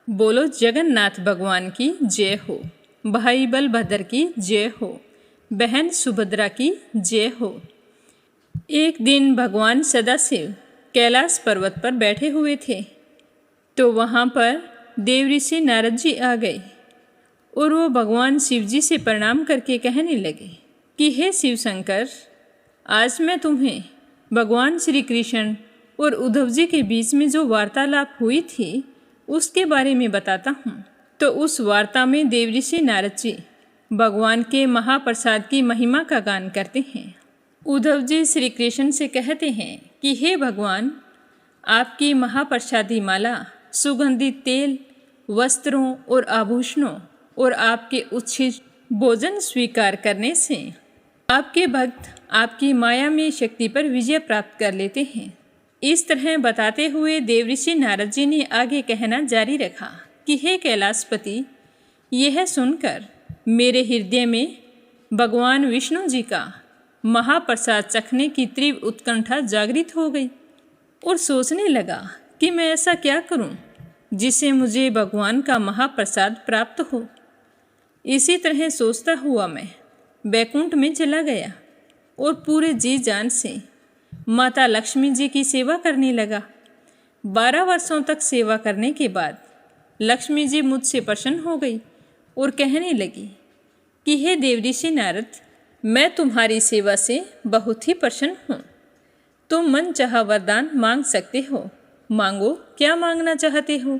बोलो जगन्नाथ भगवान की जय हो, भाई बलभद्र की जय हो, बहन सुभद्रा की जय हो। एक दिन भगवान सदाशिव कैलाश पर्वत पर बैठे हुए थे, तो वहाँ पर देव ऋषि नारद जी आ गए और वो भगवान शिव जी से प्रणाम करके कहने लगे कि हे शिव शंकर, आज मैं तुम्हें भगवान श्री कृष्ण और उद्धव जी के बीच में जो वार्तालाप हुई थी उसके बारे में बताता हूँ। तो उस वार्ता में देव ऋषि नारद जी भगवान के महाप्रसाद की महिमा का गान करते हैं। उद्धव जी श्री कृष्ण से कहते हैं कि हे भगवान, आपकी महाप्रसादी माला, सुगंधित तेल, वस्त्रों और आभूषणों और आपके उच्छिष्ट भोजन स्वीकार करने से आपके भक्त आपकी मायामय शक्ति पर विजय प्राप्त कर लेते हैं। इस तरह बताते हुए देव ऋषि नारद जी ने आगे कहना जारी रखा कि हे कैलाशपति, यह सुनकर मेरे हृदय में भगवान विष्णु जी का महाप्रसाद चखने की तीव्र उत्कंठा जागृत हो गई और सोचने लगा कि मैं ऐसा क्या करूं जिससे मुझे भगवान का महाप्रसाद प्राप्त हो। इसी तरह सोचता हुआ मैं बैकुंठ में चला गया और पूरे जी जान से माता लक्ष्मी जी की सेवा करने लगा। 12 वर्षों तक सेवा करने के बाद लक्ष्मी जी मुझसे प्रसन्न हो गई और कहने लगी कि हे देव ऋषि नारद, मैं तुम्हारी सेवा से बहुत ही प्रसन्न हूँ। तुम मन चाहा वरदान मांग सकते हो, मांगो क्या मांगना चाहते हो।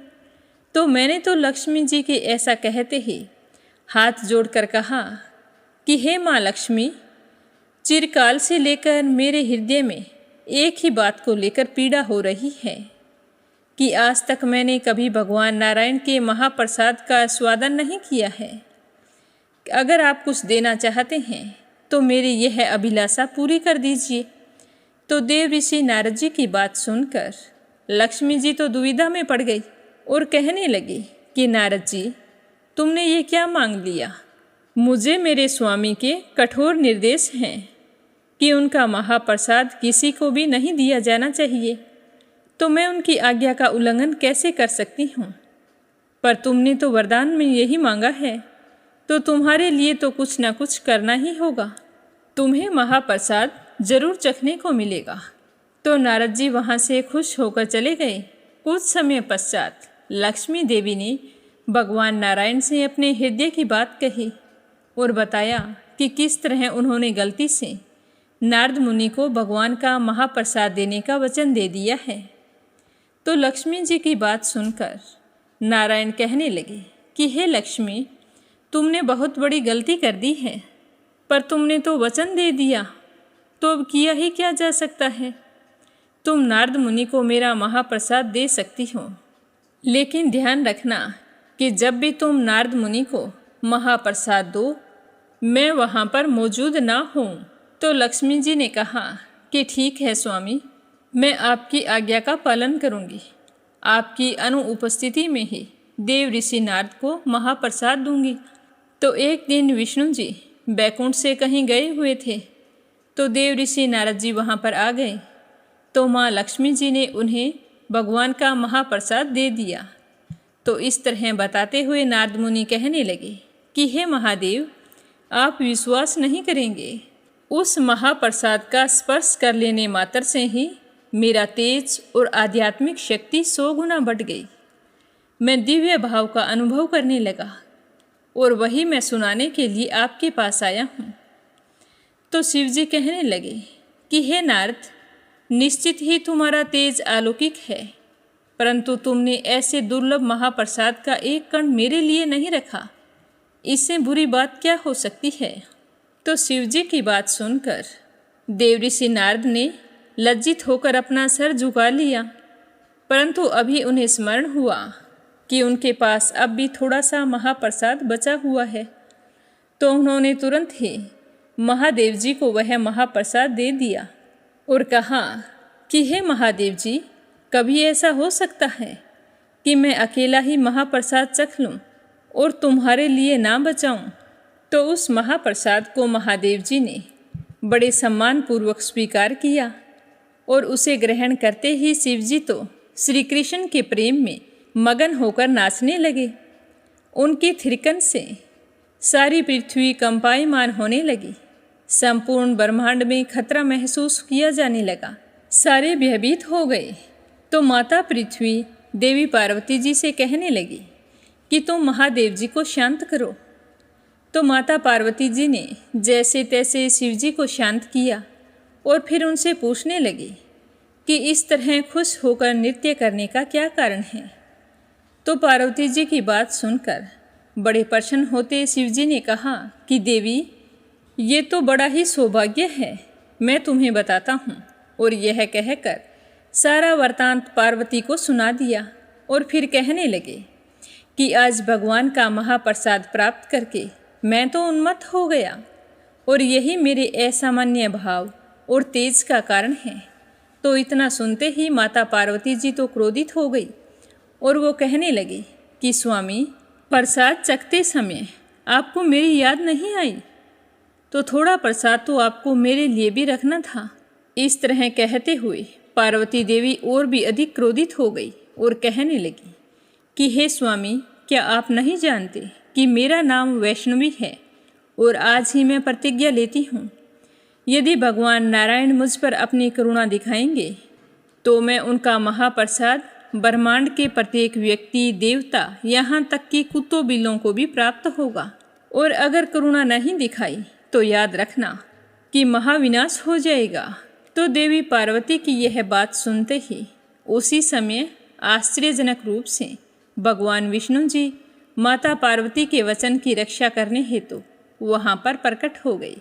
तो मैंने तो लक्ष्मी जी के ऐसा कहते ही हाथ जोड़कर कहा कि हे माँ लक्ष्मी, चिरकाल से लेकर मेरे हृदय में एक ही बात को लेकर पीड़ा हो रही है कि आज तक मैंने कभी भगवान नारायण के महाप्रसाद का स्वादन नहीं किया है। अगर आप कुछ देना चाहते हैं तो मेरी यह अभिलाषा पूरी कर दीजिए। तो देव ऋषि नारद जी की बात सुनकर लक्ष्मी जी तो दुविधा में पड़ गई और कहने लगी कि नारद जी, तुमने ये क्या मांग लिया। मुझे मेरे स्वामी के कठोर निर्देश हैं कि उनका महाप्रसाद किसी को भी नहीं दिया जाना चाहिए, तो मैं उनकी आज्ञा का उल्लंघन कैसे कर सकती हूँ। पर तुमने तो वरदान में यही मांगा है, तो तुम्हारे लिए तो कुछ ना कुछ करना ही होगा। तुम्हें महाप्रसाद जरूर चखने को मिलेगा। तो नारद जी वहाँ से खुश होकर चले गए। कुछ समय पश्चात लक्ष्मी देवी ने भगवान नारायण से अपने हृदय की बात कही और बताया कि किस तरह उन्होंने गलती से नारद मुनि को भगवान का महाप्रसाद देने का वचन दे दिया है। तो लक्ष्मी जी की बात सुनकर नारायण कहने लगे कि हे लक्ष्मी, तुमने बहुत बड़ी गलती कर दी है, पर तुमने तो वचन दे दिया, तो अब किया ही क्या जा सकता है। तुम नारद मुनि को मेरा महाप्रसाद दे सकती हो, लेकिन ध्यान रखना कि जब भी तुम नारद मुनि को महाप्रसाद दो, मैं वहाँ पर मौजूद ना हूँ। तो लक्ष्मी जी ने कहा कि ठीक है स्वामी, मैं आपकी आज्ञा का पालन करूँगी। आपकी अनुपस्थिति में ही देव ऋषि नारद को महाप्रसाद दूंगी। तो एक दिन विष्णु जी बैकुंठ से कहीं गए हुए थे, तो देव ऋषि नारद जी वहाँ पर आ गए। तो माँ लक्ष्मी जी ने उन्हें भगवान का महाप्रसाद दे दिया। तो इस तरह बताते हुए नारद मुनि कहने लगे कि हे महादेव, आप विश्वास नहीं करेंगे, उस महाप्रसाद का स्पर्श कर लेने मात्र से ही मेरा तेज और आध्यात्मिक शक्ति 100 गुना बढ़ गई। मैं दिव्य भाव का अनुभव करने लगा और वही मैं सुनाने के लिए आपके पास आया हूँ। तो शिव जी कहने लगे कि हे नारद, निश्चित ही तुम्हारा तेज अलौकिक है, परंतु तुमने ऐसे दुर्लभ महाप्रसाद का एक कण मेरे लिए नहीं रखा। इससे बुरी बात क्या हो सकती है। तो शिव जी की बात सुनकर देव ऋषि नारद ने लज्जित होकर अपना सर झुका लिया, परंतु अभी उन्हें स्मरण हुआ कि उनके पास अब भी थोड़ा सा महाप्रसाद बचा हुआ है। तो उन्होंने तुरंत ही महादेव जी को वह महाप्रसाद दे दिया और कहा कि हे महादेव जी, कभी ऐसा हो सकता है कि मैं अकेला ही महाप्रसाद चख लूँ और तुम्हारे लिए ना बचाऊँ। तो उस महाप्रसाद को महादेव जी ने बड़े सम्मानपूर्वक स्वीकार किया और उसे ग्रहण करते ही शिव जी तो श्री कृष्ण के प्रेम में मगन होकर नाचने लगे। उनके थिरकन से सारी पृथ्वी कंपायमान होने लगी। संपूर्ण ब्रह्मांड में खतरा महसूस किया जाने लगा। सारे भयभीत हो गए। तो माता पृथ्वी देवी पार्वती जी से कहने लगी कि तुम महादेव जी को शांत करो। तो माता पार्वती जी ने जैसे तैसे शिव जी को शांत किया और फिर उनसे पूछने लगी कि इस तरह खुश होकर नृत्य करने का क्या कारण है। तो पार्वती जी की बात सुनकर बड़े प्रसन्न होते शिव जी ने कहा कि देवी, ये तो बड़ा ही सौभाग्य है, मैं तुम्हें बताता हूँ। और यह कहकर सारा वृतांत पार्वती को सुना दिया और फिर कहने लगे कि आज भगवान का महाप्रसाद प्राप्त करके मैं तो उन्मत्त हो गया और यही मेरे असामान्य भाव और तेज का कारण है। तो इतना सुनते ही माता पार्वती जी तो क्रोधित हो गई और वो कहने लगी कि स्वामी, प्रसाद चखते समय आपको मेरी याद नहीं आई, तो थोड़ा प्रसाद तो आपको मेरे लिए भी रखना था। इस तरह कहते हुए पार्वती देवी और भी अधिक क्रोधित हो गई और कहने लगी कि हे स्वामी, क्या आप नहीं जानते कि मेरा नाम वैष्णवी है और आज ही मैं प्रतिज्ञा लेती हूँ, यदि भगवान नारायण मुझ पर अपनी करुणा दिखाएंगे तो मैं उनका महाप्रसाद ब्रह्मांड के प्रत्येक व्यक्ति, देवता, यहाँ तक कि कुत्तों बिल्लों को भी प्राप्त होगा। और अगर करुणा नहीं दिखाई तो याद रखना कि महाविनाश हो जाएगा। तो देवी पार्वती की यह बात सुनते ही उसी समय आश्चर्यजनक रूप से भगवान विष्णु जी माता पार्वती के वचन की रक्षा करने हेतु वहाँ पर प्रकट हो गई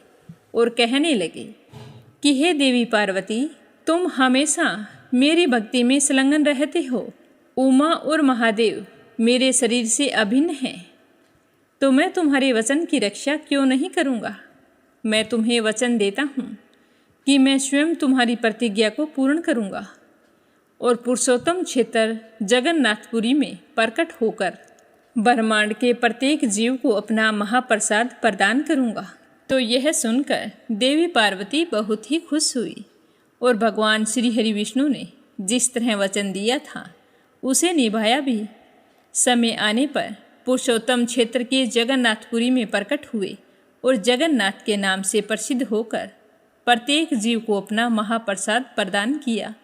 और कहने लगे कि हे देवी पार्वती, तुम हमेशा मेरी भक्ति में संलग्न रहते हो। उमा और महादेव मेरे शरीर से अभिन्न हैं, तो मैं तुम्हारे वचन की रक्षा क्यों नहीं करूँगा। मैं तुम्हें वचन देता हूँ कि मैं स्वयं तुम्हारी प्रतिज्ञा को पूर्ण करूँगा और पुरुषोत्तम क्षेत्र जगन्नाथपुरी में प्रकट होकर ब्रह्मांड के प्रत्येक जीव को अपना महाप्रसाद प्रदान करूँगा। तो यह सुनकर देवी पार्वती बहुत ही खुश हुई और भगवान श्री हरि विष्णु ने जिस तरह वचन दिया था उसे निभाया भी। समय आने पर पुरुषोत्तम क्षेत्र के जगन्नाथपुरी में प्रकट हुए और जगन्नाथ के नाम से प्रसिद्ध होकर प्रत्येक जीव को अपना महाप्रसाद प्रदान किया।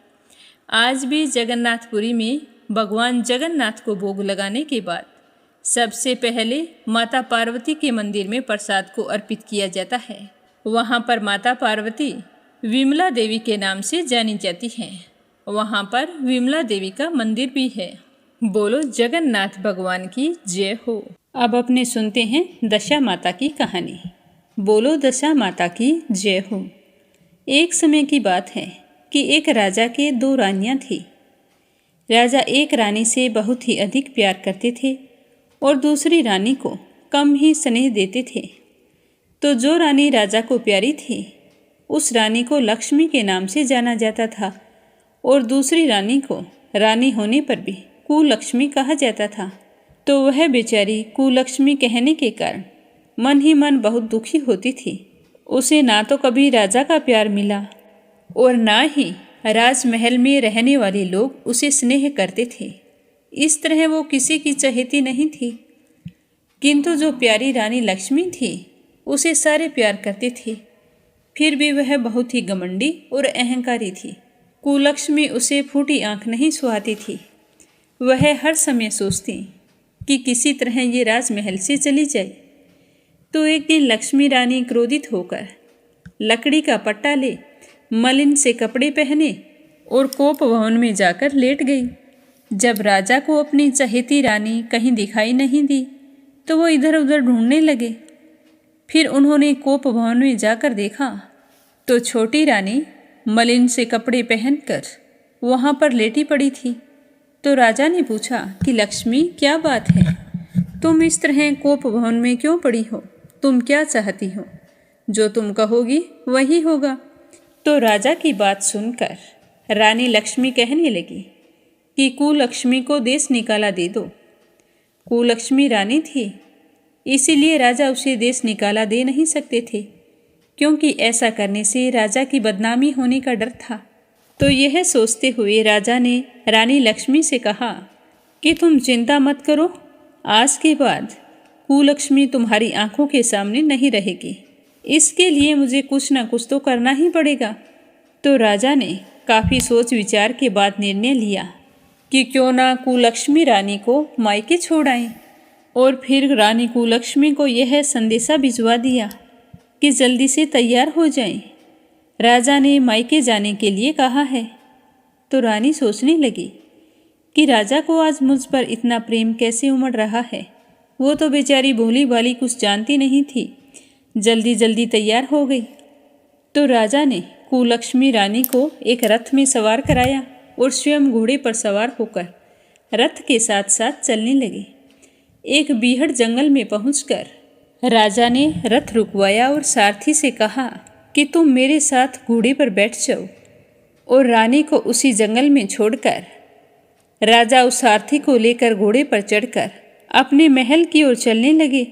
आज भी जगन्नाथपुरी में भगवान जगन्नाथ को भोग लगाने के बाद सबसे पहले माता पार्वती के मंदिर में प्रसाद को अर्पित किया जाता है। वहाँ पर माता पार्वती विमला देवी के नाम से जानी जाती हैं। वहाँ पर विमला देवी का मंदिर भी है। बोलो जगन्नाथ भगवान की जय हो। अब अपने सुनते हैं दशा माता की कहानी। बोलो दशा माता की जय हो। एक समय की बात है कि एक राजा के 2 रानियां थी। राजा एक रानी से बहुत ही अधिक प्यार करते थे और दूसरी रानी को कम ही स्नेह देते थे। तो जो रानी राजा को प्यारी थी उस रानी को लक्ष्मी के नाम से जाना जाता था और दूसरी रानी को रानी होने पर भी कुलक्ष्मी कहा जाता था। तो वह बेचारी कुलक्ष्मी कहने के कारण मन ही मन बहुत दुखी होती थी। उसे ना तो कभी राजा का प्यार मिला और ना ही राजमहल में रहने वाले लोग उसे स्नेह करते थे। इस तरह वो किसी की चहेती नहीं थी। किंतु जो प्यारी रानी लक्ष्मी थी उसे सारे प्यार करते थे। फिर भी वह बहुत ही घमंडी और अहंकारी थी। कुलक्ष्मी उसे फूटी आंख नहीं सुहाती थी। वह हर समय सोचती कि किसी तरह ये राजमहल से चली जाए। तो एक दिन लक्ष्मी रानी क्रोधित होकर लकड़ी का पट्टा ले मलिन से कपड़े पहने और कोप भवन में जाकर लेट गई। जब राजा को अपनी चहेती रानी कहीं दिखाई नहीं दी तो वो इधर उधर ढूंढने लगे। फिर उन्होंने कोप भवन में जाकर देखा तो छोटी रानी मलिन से कपड़े पहनकर वहाँ पर लेटी पड़ी थी। तो राजा ने पूछा कि लक्ष्मी, क्या बात है, तुम इस तरह कोप भवन में क्यों पड़ी हो? तुम क्या चाहती हो? जो तुम कहोगी वही होगा। तो राजा की बात सुनकर रानी लक्ष्मी कहने लगी कि कुलक्ष्मी को देश निकाला दे दो। कुलक्ष्मी रानी थी, इसीलिए राजा उसे देश निकाला दे नहीं सकते थे, क्योंकि ऐसा करने से राजा की बदनामी होने का डर था। तो यह सोचते हुए राजा ने रानी लक्ष्मी से कहा कि तुम चिंता मत करो, आज के बाद कुलक्ष्मी तुम्हारी आंखों के सामने नहीं रहेगी। इसके लिए मुझे कुछ न कुछ तो करना ही पड़ेगा। तो राजा ने काफ़ी सोच विचार के बाद निर्णय लिया कि क्यों ना कुलक्ष्मी रानी को मायके छोड़ आएं। और फिर रानी कुलक्ष्मी को यह संदेशा भिजवा दिया कि जल्दी से तैयार हो जाएं। राजा ने मायके जाने के लिए कहा है। तो रानी सोचने लगी कि राजा को आज मुझ पर इतना प्रेम कैसे उमड़ रहा है। वो तो बेचारी भोली भाली कुछ जानती नहीं थी। जल्दी जल्दी तैयार हो गई। तो राजा ने कुलक्ष्मी रानी को एक रथ में सवार कराया और स्वयं घोड़े पर सवार होकर रथ के साथ साथ चलने लगे। एक बीहड़ जंगल में पहुंचकर राजा ने रथ रुकवाया और सारथी से कहा कि तुम मेरे साथ घोड़े पर बैठ जाओ। और रानी को उसी जंगल में छोड़कर राजा उस सारथी को लेकर घोड़े पर चढ़कर अपने महल की ओर चलने लगे।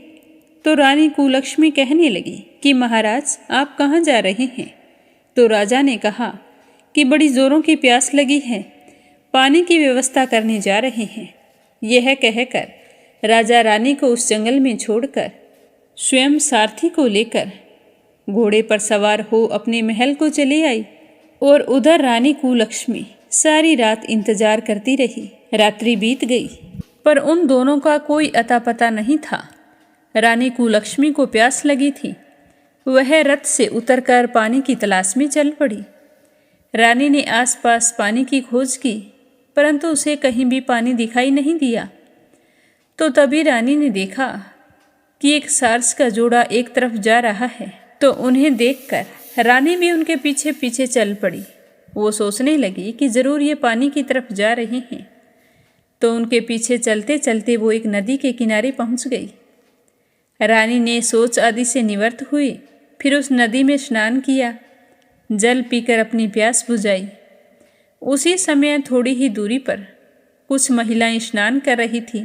तो रानी कुलक्ष्मी कहने लगी कि महाराज, आप कहाँ जा रहे हैं? तो राजा ने कहा कि बड़ी जोरों की प्यास लगी है, पानी की व्यवस्था करने जा रहे हैं। यह कहकर राजा रानी को उस जंगल में छोड़कर स्वयं सारथी को लेकर घोड़े पर सवार हो अपने महल को चली आई। और उधर रानी कुलक्ष्मी सारी रात इंतजार करती रही। रात्रि बीत गई, पर उन दोनों का कोई अता पता नहीं था। रानी कुलक्ष्मी को प्यास लगी थी। वह रथ से उतरकर पानी की तलाश में चल पड़ी। रानी ने आसपास पानी की खोज की, परंतु उसे कहीं भी पानी दिखाई नहीं दिया। तो तभी रानी ने देखा कि एक सारस का जोड़ा एक तरफ जा रहा है। तो उन्हें देखकर रानी भी उनके पीछे पीछे चल पड़ी। वो सोचने लगी कि जरूर ये पानी की तरफ जा रहे हैं। तो उनके पीछे चलते चलते वो एक नदी के किनारे पहुंच गई। रानी ने सोच आदि से निवृत्त हुई, फिर उस नदी में स्नान किया, जल पीकर अपनी प्यास बुझाई। उसी समय थोड़ी ही दूरी पर कुछ महिलाएं स्नान कर रही थीं।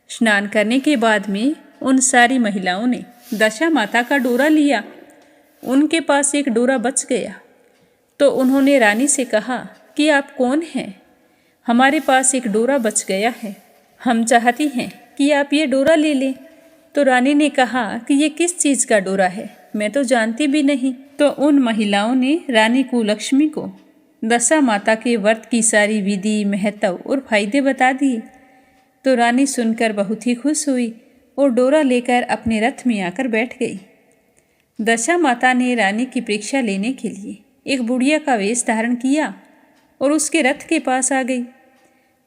स्नान करने के बाद में उन सारी महिलाओं ने दशा माता का डोरा लिया। उनके पास एक डोरा बच गया। तो उन्होंने रानी से कहा कि आप कौन हैं? हमारे पास एक डोरा बच गया है, हम चाहती हैं कि आप ये डोरा ले लें। तो रानी ने कहा कि ये किस चीज़ का डोरा है, मैं तो जानती भी नहीं। तो उन महिलाओं ने रानी कुलक्ष्मी को दशा माता के व्रत की सारी विधि, महत्व और फायदे बता दिए। तो रानी सुनकर बहुत ही खुश हुई और डोरा लेकर अपने रथ में आकर बैठ गई। दशा माता ने रानी की परीक्षा लेने के लिए एक बुढ़िया का वेश धारण किया और उसके रथ के पास आ गई।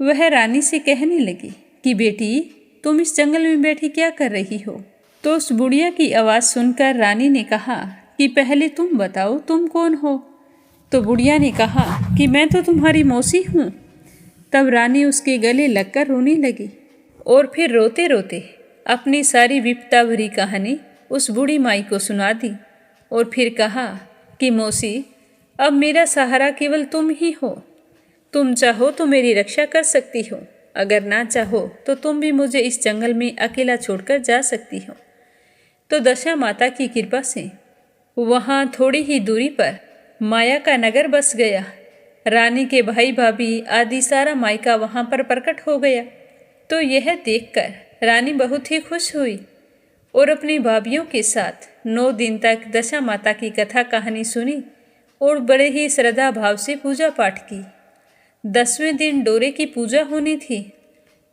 वह रानी से कहने लगी कि बेटी, तुम इस जंगल में बैठी क्या कर रही हो? तो उस बुढ़िया की आवाज़ सुनकर रानी ने कहा कि पहले तुम बताओ, तुम कौन हो? तो बुढ़िया ने कहा कि मैं तो तुम्हारी मौसी हूँ। तब रानी उसके गले लगकर रोने लगी और फिर रोते रोते अपनी सारी विपदा भरी कहानी उस बूढ़ी माई को सुना दी। और फिर कहा कि मौसी, अब मेरा सहारा केवल तुम ही हो। तुम चाहो तो मेरी रक्षा कर सकती हो, अगर ना चाहो तो तुम भी मुझे इस जंगल में अकेला छोड़कर जा सकती हो। तो दशा माता की कृपा से वहाँ थोड़ी ही दूरी पर माया का नगर बस गया। रानी के भाई भाभी आदि सारा मायका वहाँ पर प्रकट हो गया। तो यह देखकर रानी बहुत ही खुश हुई और अपनी भाभियों के साथ 9 दिन तक दशा माता की कथा कहानी सुनी और बड़े ही श्रद्धा भाव से पूजा पाठ की। 10वें दिन डोरे की पूजा होनी थी।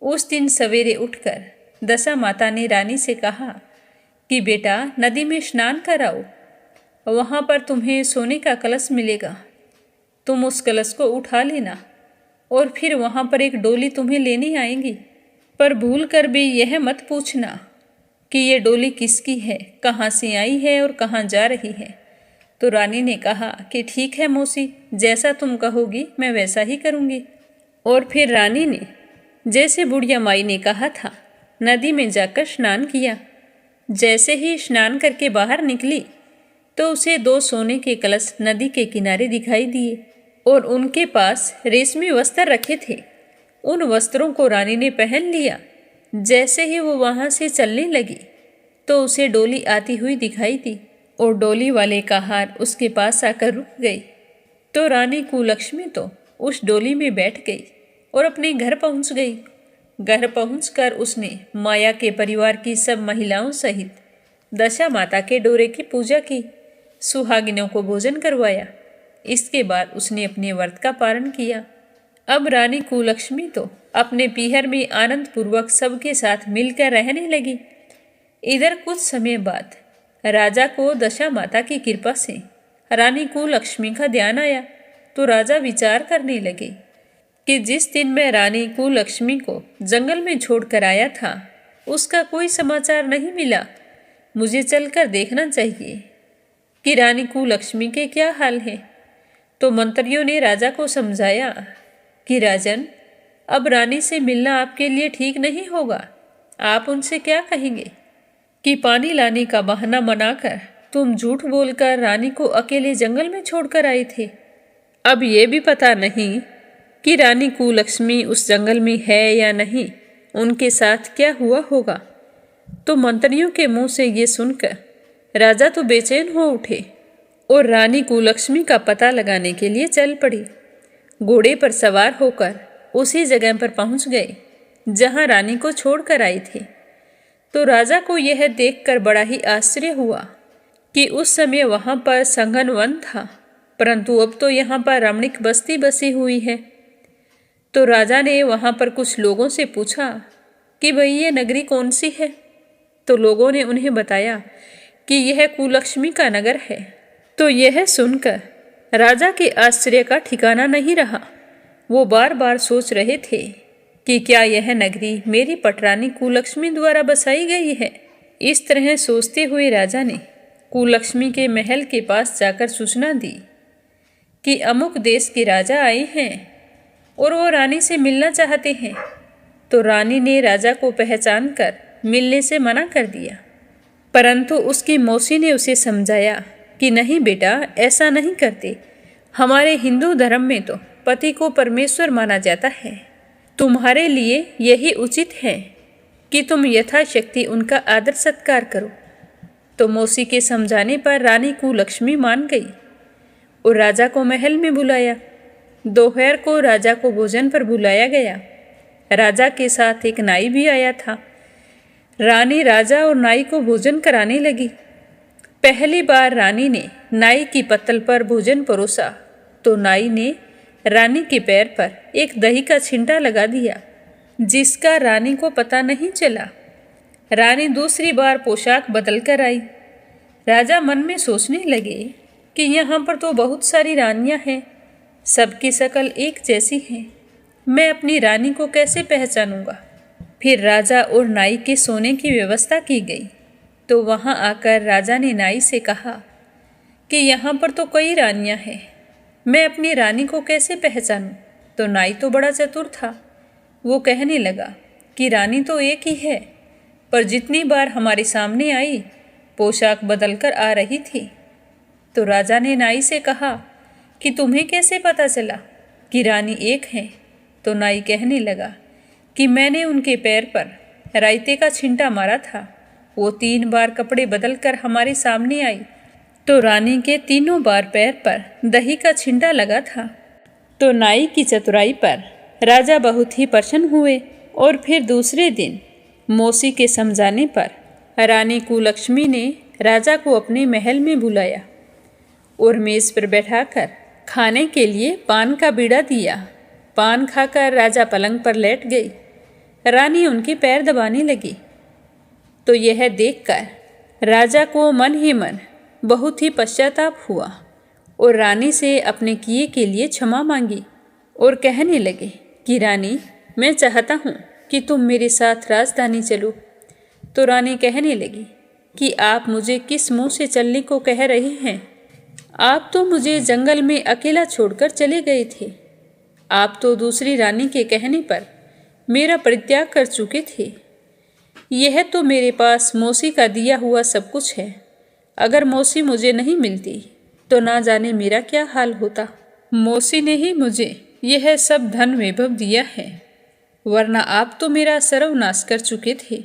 उस दिन सवेरे उठकर दशा माता ने रानी से कहा कि बेटा, नदी में स्नान कराओ, वहाँ पर तुम्हें सोने का कलश मिलेगा। तुम उस कलश को उठा लेना और फिर वहाँ पर एक डोली तुम्हें लेने आएंगी। पर भूल कर भी यह मत पूछना कि ये डोली किसकी है, कहाँ से आई है और कहाँ जा रही है। तो रानी ने कहा कि ठीक है मौसी, जैसा तुम कहोगी मैं वैसा ही करूँगी। और फिर रानी ने जैसे बुढ़िया माई ने कहा था नदी में जाकर स्नान किया। जैसे ही स्नान करके बाहर निकली तो उसे 2 सोने के कलश नदी के किनारे दिखाई दिए और उनके पास रेशमी वस्त्र रखे थे। उन वस्त्रों को रानी ने पहन लिया। जैसे ही वो वहां से चलने लगी तो उसे डोली आती हुई दिखाई दी और डोली वाले का हार उसके पास आकर रुक गई। तो रानी कुलक्ष्मी तो उस डोली में बैठ गई और अपने घर पहुंच गई। घर पहुंचकर उसने माया के परिवार की सब महिलाओं सहित दशा माता के डोरे की पूजा की, सुहागिनों को भोजन करवाया। इसके बाद उसने अपने व्रत का पारण किया। अब रानी कुलक्ष्मी तो अपने पीहर में आनंद पूर्वक सबके साथ मिलकर रहने लगी। इधर कुछ समय बाद राजा को दशा माता की कृपा से रानी कुलक्ष्मी का ध्यान आया। तो राजा विचार करने लगे कि जिस दिन मैं रानी कुलक्ष्मी को जंगल में छोड़कर आया था उसका कोई समाचार नहीं मिला। मुझे चलकर देखना चाहिए कि रानी कुलक्ष्मी के क्या हाल है। तो मंत्रियों ने राजा को समझाया कि राजन, अब रानी से मिलना आपके लिए ठीक नहीं होगा। आप उनसे क्या कहेंगे कि पानी लाने का बहाना बनाकर तुम झूठ बोलकर रानी को अकेले जंगल में छोड़कर आए थे। अब ये भी पता नहीं कि रानी कुलक्ष्मी उस जंगल में है या नहीं, उनके साथ क्या हुआ होगा। तो मंत्रियों के मुंह से ये सुनकर राजा तो बेचैन हो उठे और रानी कुलक्ष्मी का पता लगाने के लिए चल पड़ी। घोड़े पर सवार होकर उसी जगह पर पहुंच गए जहां रानी को छोड़कर आए थे। तो राजा को यह देखकर बड़ा ही आश्चर्य हुआ कि उस समय वहां पर संघन वन था, परंतु अब तो यहाँ पर रमणीक बस्ती बसी हुई है। तो राजा ने वहां पर कुछ लोगों से पूछा कि भाई ये नगरी कौन सी है। तो लोगों ने उन्हें बताया कि यह कुलक्ष्मी का नगर है। तो यह सुनकर राजा के आश्चर्य का ठिकाना नहीं रहा। वो बार बार सोच रहे थे कि क्या यह नगरी मेरी पटरानी कुलक्ष्मी द्वारा बसाई गई है। इस तरह सोचते हुए राजा ने कुलक्ष्मी के महल के पास जाकर सूचना दी कि अमुक देश के राजा आए हैं और वो रानी से मिलना चाहते हैं। तो रानी ने राजा को पहचान कर मिलने से मना कर दिया, परंतु उसकी मौसी ने उसे समझाया कि नहीं बेटा, ऐसा नहीं करते। हमारे हिंदू धर्म में तो पति को परमेश्वर माना जाता है। तुम्हारे लिए यही उचित है कि तुम यथाशक्ति उनका आदर सत्कार करो। तो मौसी के समझाने पर रानी कुलक्ष्मी मान गई और राजा को महल में बुलाया। दोपहर को राजा को भोजन पर बुलाया गया। राजा के साथ एक नाई भी आया था। रानी राजा और नाई को भोजन कराने लगी। पहली बार रानी ने नाई की पत्तल पर भोजन परोसा तो नाई ने रानी के पैर पर एक दही का छिंटा लगा दिया, जिसका रानी को पता नहीं चला। रानी दूसरी बार पोशाक बदल कर आई। राजा मन में सोचने लगे कि यहाँ पर तो बहुत सारी रानियाँ हैं, सबकी शक्ल एक जैसी है, मैं अपनी रानी को कैसे पहचानूंगा। फिर राजा और नाई के सोने की व्यवस्था की गई। तो वहां आकर राजा ने नाई से कहा कि यहाँ पर तो कई रानियां हैं, मैं अपनी रानी को कैसे पहचानूं। तो नाई तो बड़ा चतुर था। वो कहने लगा कि रानी तो एक ही है, पर जितनी बार हमारे सामने आई पोशाक बदल कर आ रही थी। तो राजा ने नाई से कहा कि तुम्हें कैसे पता चला कि रानी एक है। तो नाई कहने लगा कि मैंने उनके पैर पर रायते का छिंटा मारा था। वो 3 बार कपड़े बदलकर हमारे सामने आई तो रानी के तीनों बार पैर पर दही का छिंटा लगा था। तो नाई की चतुराई पर राजा बहुत ही प्रसन्न हुए और फिर दूसरे दिन मौसी के समझाने पर रानी कुलक्ष्मी ने राजा को अपने महल में बुलाया और मेज पर बैठाकर खाने के लिए पान का बीड़ा दिया। पान खाकर राजा पलंग पर लेट गई। रानी उनके पैर दबाने लगी। तो यह देखकर राजा को मन ही मन बहुत ही पश्चाताप हुआ और रानी से अपने किए के लिए क्षमा मांगी और कहने लगे कि रानी, मैं चाहता हूँ कि तुम मेरे साथ राजधानी चलो। तो रानी कहने लगी कि आप मुझे किस मुंह से चलने को कह रहे हैं। आप तो मुझे जंगल में अकेला छोड़कर चले गए थे। आप तो दूसरी रानी के कहने पर मेरा परित्याग कर चुके थे। यह तो मेरे पास मौसी का दिया हुआ सब कुछ है। अगर मौसी मुझे नहीं मिलती तो ना जाने मेरा क्या हाल होता। मौसी ने ही मुझे यह सब धन वैभव दिया है। वरना आप तो मेरा सर्वनाश कर चुके थे।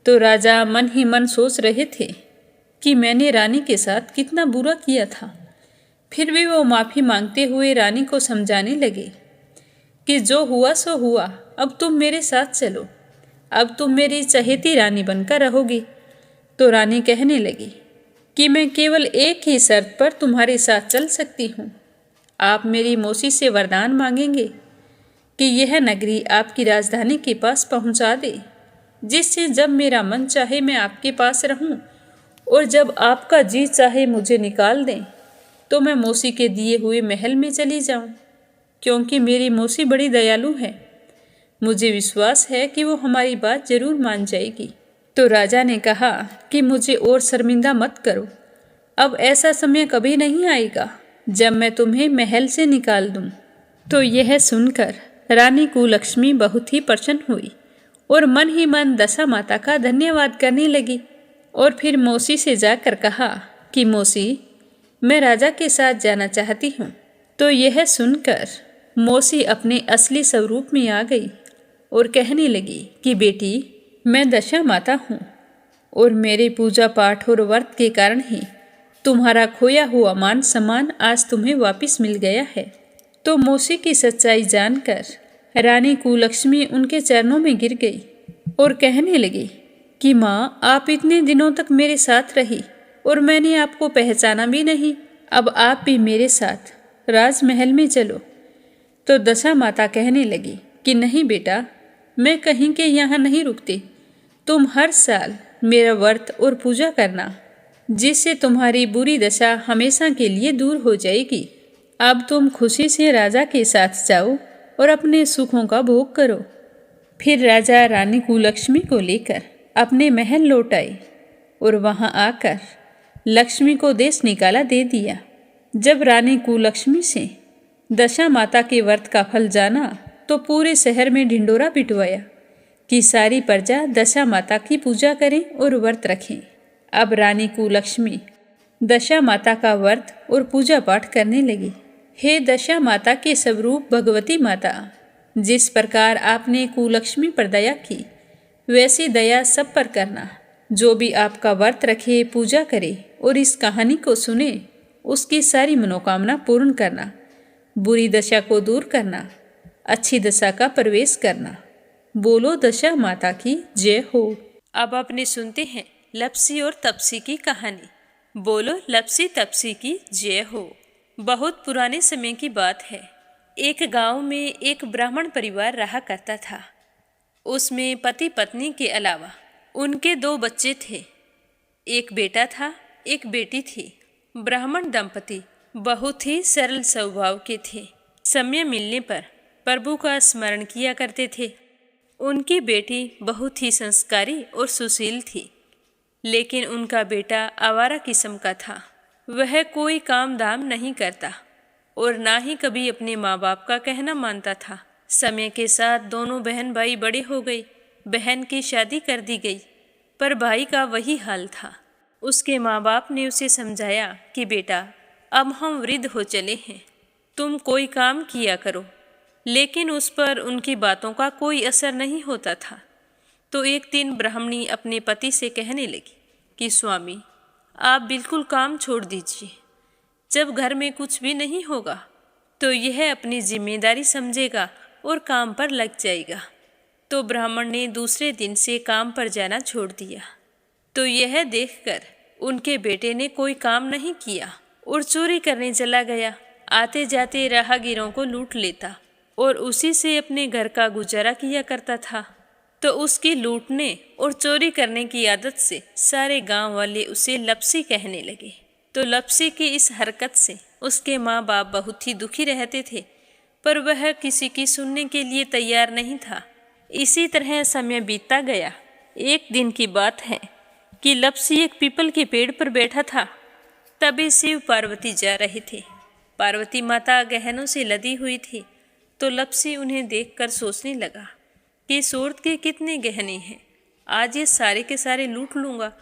तो राजा मन ही मन सोच रहे थे कि मैंने रानी के साथ कितना बुरा किया था। फिर भी वो माफ़ी मांगते हुए रानी को समझाने लगे कि जो हुआ सो हुआ, अब तुम मेरे साथ चलो, अब तुम मेरी चहेती रानी बनकर रहोगी। तो रानी कहने लगी कि मैं केवल एक ही शर्त पर तुम्हारे साथ चल सकती हूँ। आप मेरी मौसी से वरदान मांगेंगे कि यह नगरी आपकी राजधानी के पास पहुँचा दे, जिससे जब मेरा मन चाहे मैं आपके पास रहूं और जब आपका जी चाहे मुझे निकाल दें, तो मैं मौसी के दिए हुए महल में चली जाऊं, क्योंकि मेरी मौसी बड़ी दयालु है। मुझे विश्वास है कि वो हमारी बात जरूर मान जाएगी। तो राजा ने कहा कि मुझे और शर्मिंदा मत करो। अब ऐसा समय कभी नहीं आएगा जब मैं तुम्हें महल से निकाल दूं। तो यह सुनकर रानी कुलक्ष्मी बहुत ही प्रसन्न हुई और मन ही मन दशा माता का धन्यवाद करने लगी। और फिर मौसी से जाकर कहा कि मौसी, मैं राजा के साथ जाना चाहती हूँ। तो यह सुनकर मौसी अपने असली स्वरूप में आ गई और कहने लगी कि बेटी, मैं दशा माता हूँ और मेरे पूजा पाठ और व्रत के कारण ही तुम्हारा खोया हुआ मान सम्मान आज तुम्हें वापस मिल गया है। तो मौसी की सच्चाई जानकर रानी कुलक्ष्मी उनके चरणों में गिर गई और कहने लगी कि माँ, आप इतने दिनों तक मेरे साथ रही और मैंने आपको पहचाना भी नहीं। अब आप भी मेरे साथ राजमहल में चलो। तो दशा माता कहने लगी कि नहीं बेटा, मैं कहीं के यहाँ नहीं रुकती। तुम हर साल मेरा व्रत और पूजा करना, जिससे तुम्हारी बुरी दशा हमेशा के लिए दूर हो जाएगी। अब तुम खुशी से राजा के साथ जाओ और अपने सुखों का भोग करो। फिर राजा रानी कुलक्ष्मी को लेकर अपने महल लौट आए और वहां आकर लक्ष्मी को देश निकाला दे दिया। जब रानी कुलक्ष्मी से दशा माता के व्रत का फल जाना तो पूरे शहर में ढिंडोरा पिटवाया कि सारी प्रजा दशा माता की पूजा करें और व्रत रखें। अब रानी कुलक्ष्मी दशा माता का व्रत और पूजा पाठ करने लगी। हे दशा माता के स्वरूप भगवती माता, जिस प्रकार आपने कुलक्ष्मी पर दया की, वैसी दया सब पर करना। जो भी आपका व्रत रखे, पूजा करे और इस कहानी को सुने, उसकी सारी मनोकामना पूर्ण करना, बुरी दशा को दूर करना, अच्छी दशा का प्रवेश करना। बोलो दशा माता की जय हो। अब आपने सुनते हैं लप्सी और तपसी की कहानी। बोलो लप्सी तपसी की जय हो। बहुत पुराने समय की बात है। एक गांव में एक ब्राह्मण परिवार रहा करता था। उसमें पति पत्नी के अलावा उनके 2 बच्चे थे। एक बेटा था, एक बेटी थी। ब्राह्मण दंपति बहुत ही सरल स्वभाव के थे। समय मिलने पर प्रभु का स्मरण किया करते थे। उनकी बेटी बहुत ही संस्कारी और सुशील थी, लेकिन उनका बेटा आवारा किस्म का था। वह कोई काम धाम नहीं करता और ना ही कभी अपने माँ बाप का कहना मानता था। समय के साथ दोनों बहन भाई बड़े हो गए। बहन की शादी कर दी गई, पर भाई का वही हाल था। उसके माँ बाप ने उसे समझाया कि बेटा, अब हम वृद्ध हो चले हैं, तुम कोई काम किया करो। लेकिन उस पर उनकी बातों का कोई असर नहीं होता था। तो एक दिन ब्राह्मणी अपने पति से कहने लगी कि स्वामी, आप बिल्कुल काम छोड़ दीजिए। जब घर में कुछ भी नहीं होगा तो यह अपनी जिम्मेदारी समझेगा और काम पर लग जाएगा। तो ब्राह्मण ने दूसरे दिन से काम पर जाना छोड़ दिया। तो यह देखकर उनके बेटे ने कोई काम नहीं किया और चोरी करने चला गया। आते जाते राहगीरों को लूट लेता और उसी से अपने घर का गुजारा किया करता था। तो उसकी लूटने और चोरी करने की आदत से सारे गांव वाले उसे लप्सी कहने लगे। तो लप्सी की इस हरकत से उसके माँ बाप बहुत ही दुखी रहते थे, पर वह किसी की सुनने के लिए तैयार नहीं था। इसी तरह समय बीतता गया। एक दिन की बात है कि लप्सी एक पीपल के पेड़ पर बैठा था। तभी शिव पार्वती जा रहे थे। पार्वती माता गहनों से लदी हुई थी। तो लप्सी उन्हें देखकर सोचने लगा कि सूरत के कितने गहने हैं, आज ये सारे के सारे लूट लूँगा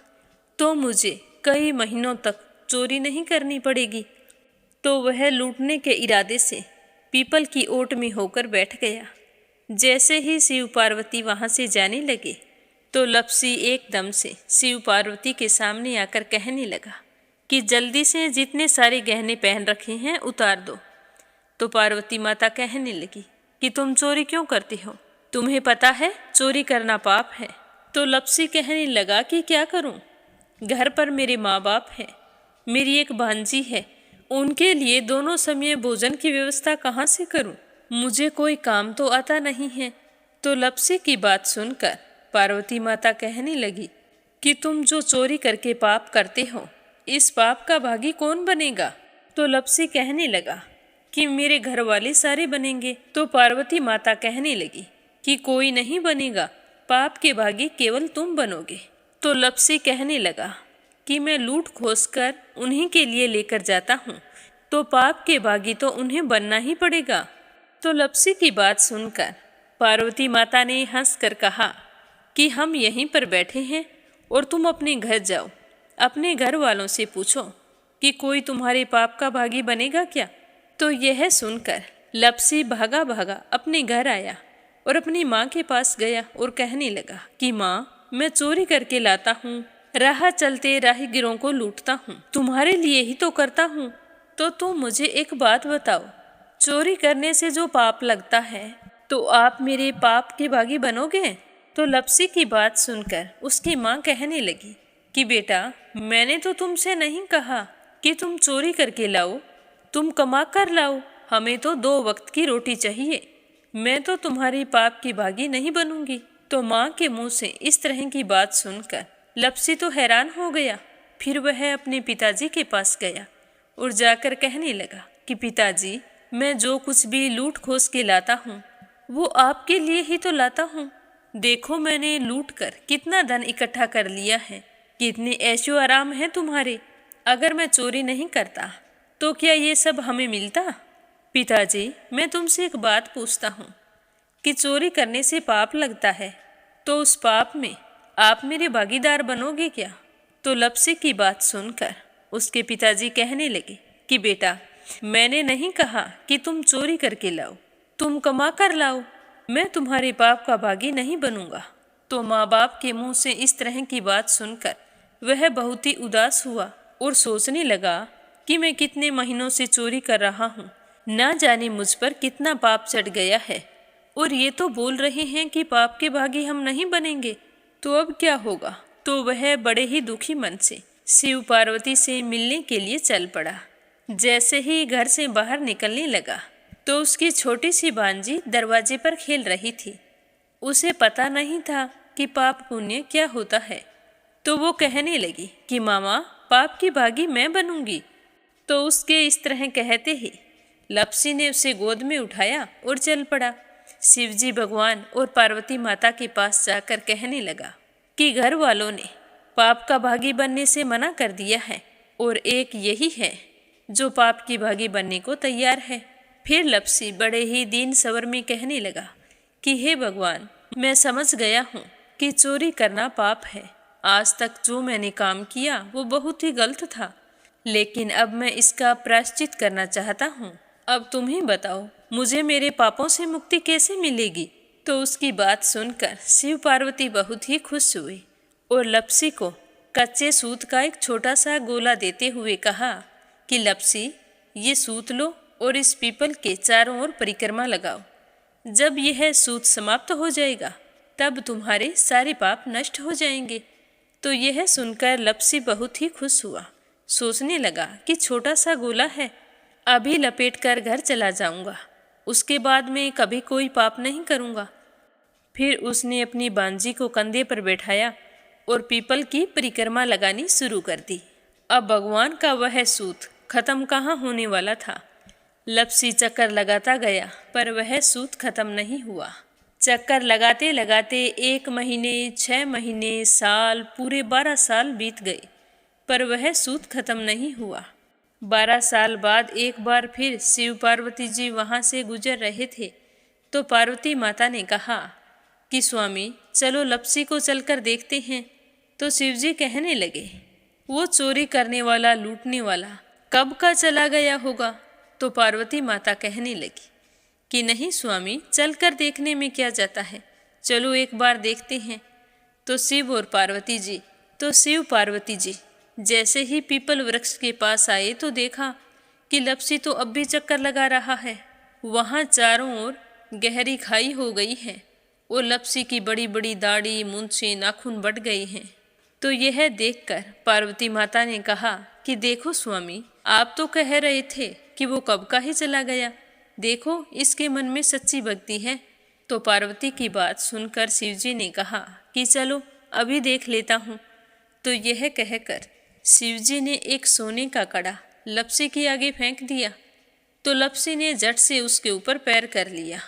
तो मुझे कई महीनों तक चोरी नहीं करनी पड़ेगी। तो वह लूटने के इरादे से पीपल की ओट में होकर बैठ गया। जैसे ही शिव पार्वती वहाँ से जाने लगे तो लप्सी एकदम से शिव पार्वती के सामने आकर कहने लगा कि जल्दी से जितने सारे गहने पहन रखे हैं उतार दो। तो पार्वती माता कहने लगी कि तुम चोरी क्यों करती हो, तुम्हें पता है चोरी करना पाप है। तो लप्सी कहने लगा कि क्या करूं, घर पर मेरे माँ बाप हैं, मेरी एक भांजी है, उनके लिए दोनों समय भोजन की व्यवस्था कहाँ से करूं, मुझे कोई काम तो आता नहीं है। तो लप्सी की बात सुनकर पार्वती माता कहने लगी कि तुम जो चोरी करके पाप करते हो, इस पाप का भागी कौन बनेगा। तो लप्सी कहने लगा कि मेरे घर वाले सारे बनेंगे। तो पार्वती माता कहने लगी कि कोई नहीं बनेगा, पाप के भागी केवल तुम बनोगे। तो लप्सी कहने लगा कि मैं लूट खोस कर उन्हीं के लिए लेकर जाता हूँ, तो पाप के भागी तो उन्हें बनना ही पड़ेगा। तो लप्सी की बात सुनकर पार्वती माता ने हंसकर कहा कि हम यहीं पर बैठे हैं और तुम अपने घर जाओ, अपने घर वालों से पूछो कि कोई तुम्हारे पाप का भागी बनेगा क्या। तो यह सुनकर लप्सी भागा भागा अपने घर आया और अपनी माँ के पास गया और कहने लगा कि माँ, मैं चोरी करके लाता हूँ, राह चलते राहगीरों को लूटता हूँ, तुम्हारे लिए ही तो करता हूँ। तो तुम मुझे एक बात बताओ, चोरी करने से जो पाप लगता है तो आप मेरे पाप के भागी बनोगे। तो लप्सी की बात सुनकर उसकी माँ कहने लगी कि बेटा, मैंने तो तुमसे नहीं कहा कि तुम चोरी करके लाओ, तुम कमा कर लाओ, हमें तो 2 वक्त की रोटी चाहिए, मैं तो तुम्हारी पाप की भागी नहीं बनूंगी। तो माँ के मुंह से इस तरह की बात सुनकर लप्सी तो हैरान हो गया। फिर वह अपने पिताजी के पास गया और जाकर कहने लगा कि पिताजी, मैं जो कुछ भी लूट खोस के लाता हूँ वो आपके लिए ही तो लाता हूँ। देखो मैंने लूट कर कितना धन इकट्ठा कर लिया है, कितने ऐशो आराम है तुम्हारे। अगर मैं चोरी नहीं करता तो क्या ये सब हमें मिलता। पिताजी, मैं तुमसे एक बात पूछता हूँ कि चोरी करने से पाप लगता है, तो उस पाप में आप मेरे भागीदार बनोगे क्या। तो लप्सी की बात सुनकर उसके पिताजी कहने लगे कि बेटा, मैंने नहीं कहा कि तुम चोरी करके लाओ, तुम कमा कर लाओ, मैं तुम्हारे पाप का भागी नहीं बनूंगा। तो माँ बाप के मुंह से इस तरह की बात सुनकर वह बहुत ही उदास हुआ और सोचने लगा कि मैं कितने महीनों से चोरी कर रहा हूँ, ना जाने मुझ पर कितना पाप चढ़ गया है, और ये तो बोल रहे हैं कि पाप के भागी हम नहीं बनेंगे, तो अब क्या होगा। तो वह बड़े ही दुखी मन से शिव पार्वती से मिलने के लिए चल पड़ा। जैसे ही घर से बाहर निकलने लगा तो उसकी छोटी सी भांजी दरवाजे पर खेल रही थी। उसे पता नहीं था कि पाप पुण्य क्या होता है, तो वो कहने लगी कि मामा, पाप की भागी मैं बनूंगी। तो उसके इस तरह कहते ही लप्सी ने उसे गोद में उठाया और चल पड़ा। शिवजी भगवान और पार्वती माता के पास जाकर कहने लगा कि घर वालों ने पाप का भागी बनने से मना कर दिया है और एक यही है जो पाप की भागी बनने को तैयार है। फिर लप्सी बड़े ही दीन स्वर में कहने लगा कि हे भगवान, मैं समझ गया हूँ कि चोरी करना पाप है। आज तक जो मैंने काम किया वो बहुत ही गलत था, लेकिन अब मैं इसका प्रायश्चित करना चाहता हूँ। अब तुम ही बताओ, मुझे मेरे पापों से मुक्ति कैसे मिलेगी। तो उसकी बात सुनकर शिव पार्वती बहुत ही खुश हुए और लप्सी को कच्चे सूत का एक छोटा सा गोला देते हुए कहा कि लप्सी, ये सूत लो और इस पीपल के चारों ओर परिक्रमा लगाओ। जब यह सूत समाप्त हो जाएगा तब तुम्हारे सारे पाप नष्ट हो जाएंगे। तो यह सुनकर लप्सी बहुत ही खुश हुआ। सोचने लगा कि छोटा सा गोला है, अभी लपेट कर घर चला जाऊंगा, उसके बाद में कभी कोई पाप नहीं करूंगा। फिर उसने अपनी भांजी को कंधे पर बैठाया और पीपल की परिक्रमा लगानी शुरू कर दी। अब भगवान का वह सूत खत्म कहाँ होने वाला था। लप्सी चक्कर लगाता गया पर वह सूत खत्म नहीं हुआ। चक्कर लगाते लगाते 1 महीने, 6 महीने, साल, पूरे 12 साल बीत गए पर वह सूत खत्म नहीं हुआ। 12 साल बाद एक बार फिर शिव पार्वती जी वहाँ से गुजर रहे थे तो पार्वती माता ने कहा कि स्वामी, चलो लप्सी को चलकर देखते हैं। तो शिवजी कहने लगे, वो चोरी करने वाला, लूटने वाला कब का चला गया होगा। तो पार्वती माता कहने लगी कि नहीं स्वामी, चलकर देखने में क्या जाता है, चलो एक बार देखते हैं। तो शिव पार्वती जी जैसे ही पीपल वृक्ष के पास आए तो देखा कि लपसी तो अब भी चक्कर लगा रहा है। वहाँ चारों ओर गहरी खाई हो गई है और लपसी की बड़ी बड़ी दाढ़ी, मूंछें, नाखून बढ़ गई हैं। तो यह देखकर पार्वती माता ने कहा कि देखो स्वामी, आप तो कह रहे थे कि वो कब का ही चला गया, देखो इसके मन में सच्ची भक्ति है। तो पार्वती की बात सुनकर शिवजी ने कहा कि चलो अभी देख लेता हूँ। तो यह कहकर शिवजी ने एक सोने का कड़ा लपसी के आगे फेंक दिया। तो लपसी ने झट से उसके ऊपर पैर कर लिया।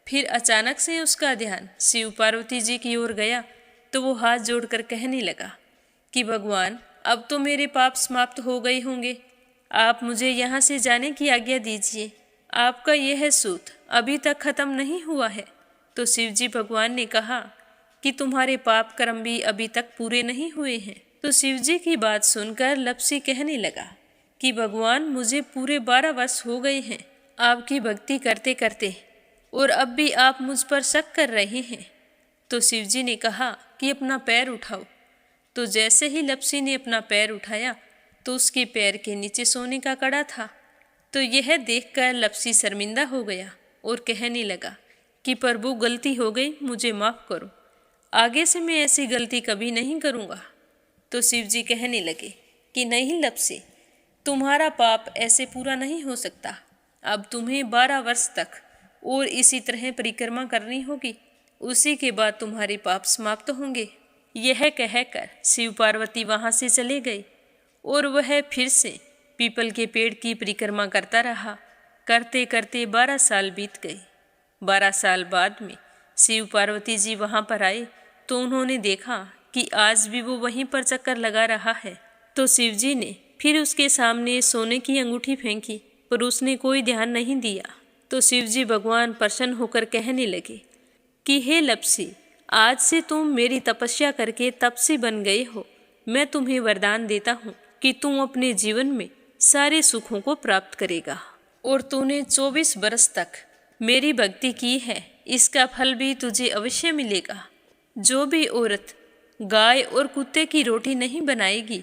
फिर अचानक से उसका ध्यान शिव पार्वती जी की ओर गया तो वो हाथ जोड़कर कहने लगा कि भगवान, अब तो मेरे पाप समाप्त हो गए होंगे, आप मुझे यहाँ से जाने की आज्ञा दीजिए, आपका यह सूत अभी तक खत्म नहीं हुआ है। तो शिवजी भगवान ने कहा कि तुम्हारे पाप कर्म भी अभी तक पूरे नहीं हुए हैं। तो शिवजी की बात सुनकर लपसी कहने लगा कि भगवान, मुझे पूरे 12 वर्ष हो गए हैं आपकी भक्ति करते करते, और अब भी आप मुझ पर शक कर रहे हैं। तो शिवजी ने कहा कि अपना पैर उठाओ। तो जैसे ही लपसी ने अपना पैर उठाया तो उसके पैर के नीचे सोने का कड़ा था। तो यह देखकर लपसी शर्मिंदा हो गया और कहने लगा कि प्रभु, गलती हो गई, मुझे माफ़ करो, आगे से मैं ऐसी गलती कभी नहीं करूँगा। तो शिवजी कहने लगे कि नहीं लपसी, तुम्हारा पाप ऐसे पूरा नहीं हो सकता, अब तुम्हें 12 वर्ष तक और इसी तरह परिक्रमा करनी होगी, उसी के बाद तुम्हारे पाप समाप्त होंगे। यह कहकर शिव पार्वती वहाँ से चले गए और वह फिर से पीपल के पेड़ की परिक्रमा करता रहा। करते करते 12 साल बीत गए। 12 साल बाद में शिव पार्वती जी वहाँ पर आए तो उन्होंने देखा कि आज भी वो वहीं पर चक्कर लगा रहा है। तो शिवजी ने फिर उसके सामने सोने की अंगूठी फेंकी, पर उसने कोई ध्यान नहीं दिया। तो शिवजी भगवान प्रसन्न होकर कहने लगे कि हे लपसी, आज से तुम मेरी तपस्या करके तपसी बन गए हो। मैं तुम्हें वरदान देता हूँ कि तुम अपने जीवन में सारे सुखों को प्राप्त करेगा। और तूने 24 बरस तक मेरी भक्ति की है, इसका फल भी तुझे अवश्य मिलेगा। जो भी औरत गाय और कुत्ते की रोटी नहीं बनाएगी,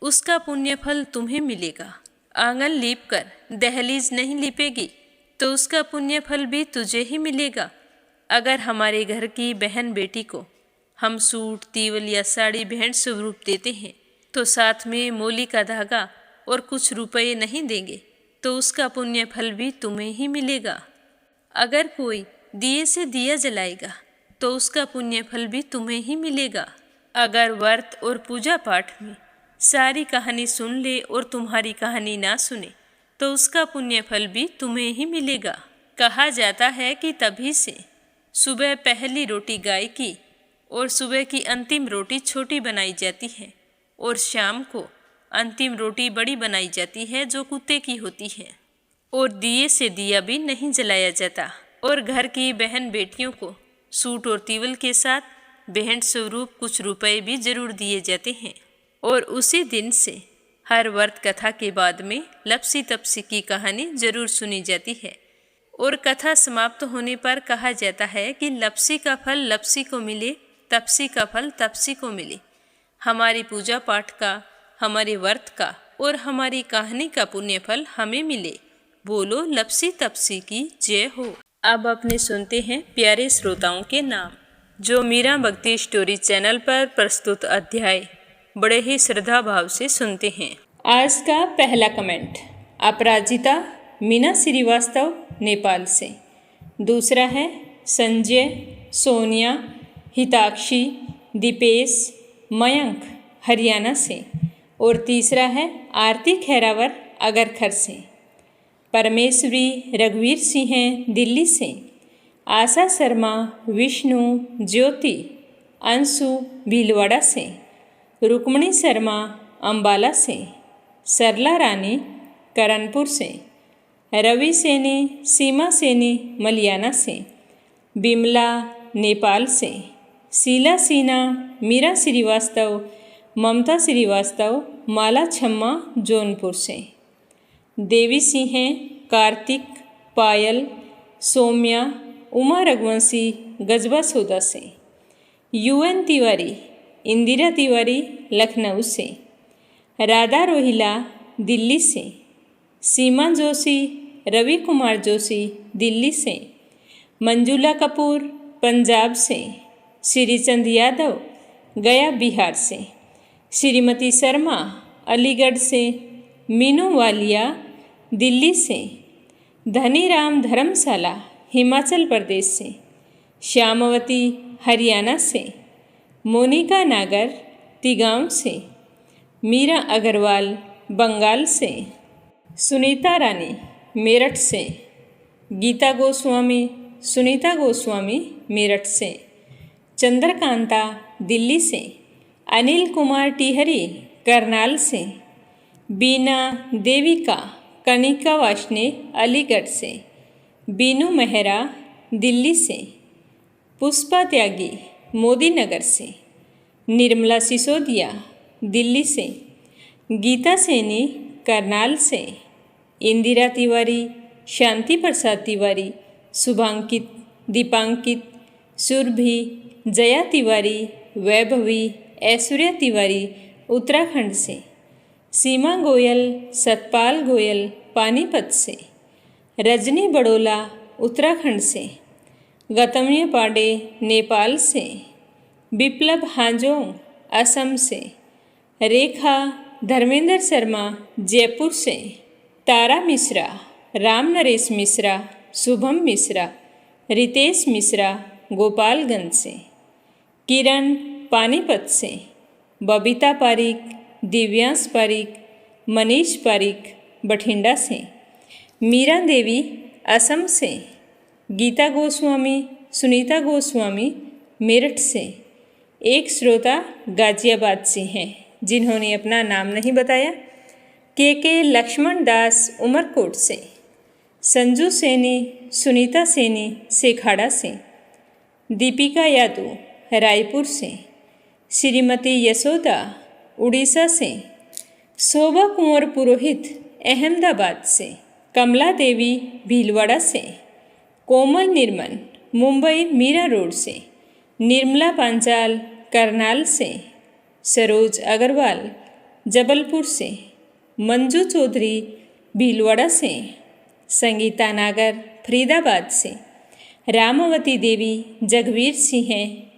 उसका पुण्य फल तुम्हें मिलेगा। आंगन लीप कर दहलीज नहीं लीपेगी, तो उसका पुण्य फल भी तुझे ही मिलेगा। अगर हमारे घर की बहन बेटी को हम सूट, तीवल या साड़ी भेंट स्वरूप देते हैं तो साथ में मोली का धागा और कुछ रुपये नहीं देंगे, तो उसका पुण्य फल भी तुम्हें ही मिलेगा। अगर कोई दिए से दिया जलाएगा तो उसका पुण्य फल भी तुम्हें ही मिलेगा। अगर व्रत और पूजा पाठ में सारी कहानी सुन ले और तुम्हारी कहानी ना सुने तो उसका पुण्य फल भी तुम्हें ही मिलेगा। कहा जाता है कि तभी से सुबह पहली रोटी गाय की और सुबह की अंतिम रोटी छोटी बनाई जाती है और शाम को अंतिम रोटी बड़ी बनाई जाती है जो कुत्ते की होती है। और दिए से दिया भी नहीं जलाया जाता। और घर की बहन बेटियों को सूट और तीवल के साथ भेंट स्वरूप कुछ रुपए भी जरूर दिए जाते हैं। और उसी दिन से हर व्रत कथा के बाद में लपसी तपसी की कहानी जरूर सुनी जाती है। और कथा समाप्त होने पर कहा जाता है कि लपसी का फल लपसी को मिले, तपसी का फल तपसी को मिले। हमारी पूजा पाठ का, हमारे व्रत का और हमारी कहानी का पुण्य फल हमें मिले। बोलो लपसी तपसी की जय हो। अब अपने सुनते हैं प्यारे श्रोताओं के नाम, जो मीरा भक्ति स्टोरी चैनल पर प्रस्तुत अध्याय बड़े ही श्रद्धा भाव से सुनते हैं। आज का पहला कमेंट अपराजिता मीना श्रीवास्तव नेपाल से। दूसरा है संजय, सोनिया, हिताक्षी, दीपेश, मयंक हरियाणा से। और तीसरा है आरती खैरावर अगरखर से। परमेश्वरी रघुवीर सिंह हैं दिल्ली से। आशा शर्मा, विष्णु, ज्योति, अंशु भीलवाड़ा से। रुक्मणी शर्मा अंबाला से। सरला रानी करणपुर से। रवि सैनी, सीमा सैनी मलियाना से। बिमला नेपाल से। शीला सिन्हा, मीरा श्रीवास्तव, ममता श्रीवास्तव, माला छम्मा जौनपुर से। देवी सिंह हैं कार्तिक, पायल, सौम्या उमा रघुवंशी गजबा सौदा से, UN तिवारी इंदिरा तिवारी लखनऊ से, राधा रोहिला दिल्ली से, सीमा जोशी रवि कुमार जोशी दिल्ली से, मंजुला कपूर पंजाब से, श्रीचंद यादव गया बिहार से, श्रीमती शर्मा अलीगढ़ से, मीनू वालिया दिल्ली से, धनीराम धर्मशाला हिमाचल प्रदेश से, श्यामवती हरियाणा से, मोनिका नागर तिगांव से, मीरा अग्रवाल बंगाल से, सुनीता रानी मेरठ से, गीता गोस्वामी सुनीता गोस्वामी मेरठ से, चंद्रकांता दिल्ली से, अनिल कुमार टिहरी करनाल से, बीना देविका कनिका वाशने अलीगढ़ से, बीनू मेहरा दिल्ली से, पुष्पा त्यागी मोदी नगर से, निर्मला सिसोदिया दिल्ली से, गीता सैनी करनाल से, इंदिरा तिवारी शांति प्रसाद तिवारी, शुभांकित दीपांकित सुरभि जया तिवारी वैभवी ऐश्वर्या तिवारी उत्तराखंड से, सीमा गोयल सतपाल गोयल पानीपत से, रजनी बड़ोला उत्तराखंड से, गतम्य पांडे नेपाल से, बिप्लब हांजोंग असम से, रेखा धर्मेंद्र शर्मा जयपुर से, तारा मिश्रा राम नरेश मिश्रा शुभम मिश्रा रितेश मिश्रा गोपालगंज से, किरण पानीपत से, बबीता पारिक दिव्यांश पारिक मनीष पारिक बठिंडा से, मीरा देवी असम से, गीता गोस्वामी सुनीता गोस्वामी मेरठ से, एक श्रोता गाजियाबाद से हैं जिन्होंने अपना नाम नहीं बताया, के लक्ष्मण दास उमरकोट से, संजू सैनी सुनीता सैनी सेखाड़ा से, दीपिका यादव रायपुर से, श्रीमती यशोदा उड़ीसा से, शोभा कुंवर पुरोहित अहमदाबाद से, कमला देवी भीलवाड़ा से, कोमल निर्मल मुंबई मीरा रोड से, निर्मला पांचाल करनाल से, सरोज अग्रवाल जबलपुर से, मंजू चौधरी भीलवाड़ा से, संगीता नागर फरीदाबाद से, रामावती देवी जगवीर सिंह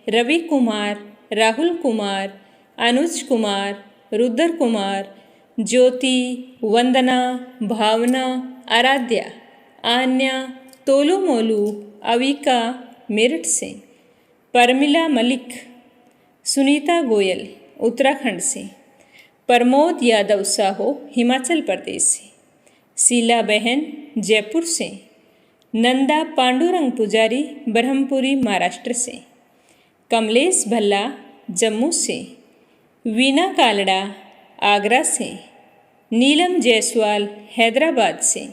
रवि कुमार राहुल कुमार अनुज कुमार रुद्र कुमार ज्योति वंदना भावना आराध्या आन्या तोलू मोलू अविका मेरठ से, परमिला मलिक सुनीता गोयल उत्तराखंड से, प्रमोद यादव साहो हिमाचल प्रदेश से, शीला बहन जयपुर से, नंदा पांडुरंग पुजारी ब्रह्मपुरी महाराष्ट्र से, कमलेश भल्ला जम्मू से, वीना कालड़ा आगरा से, नीलम जायसवाल हैदराबाद से,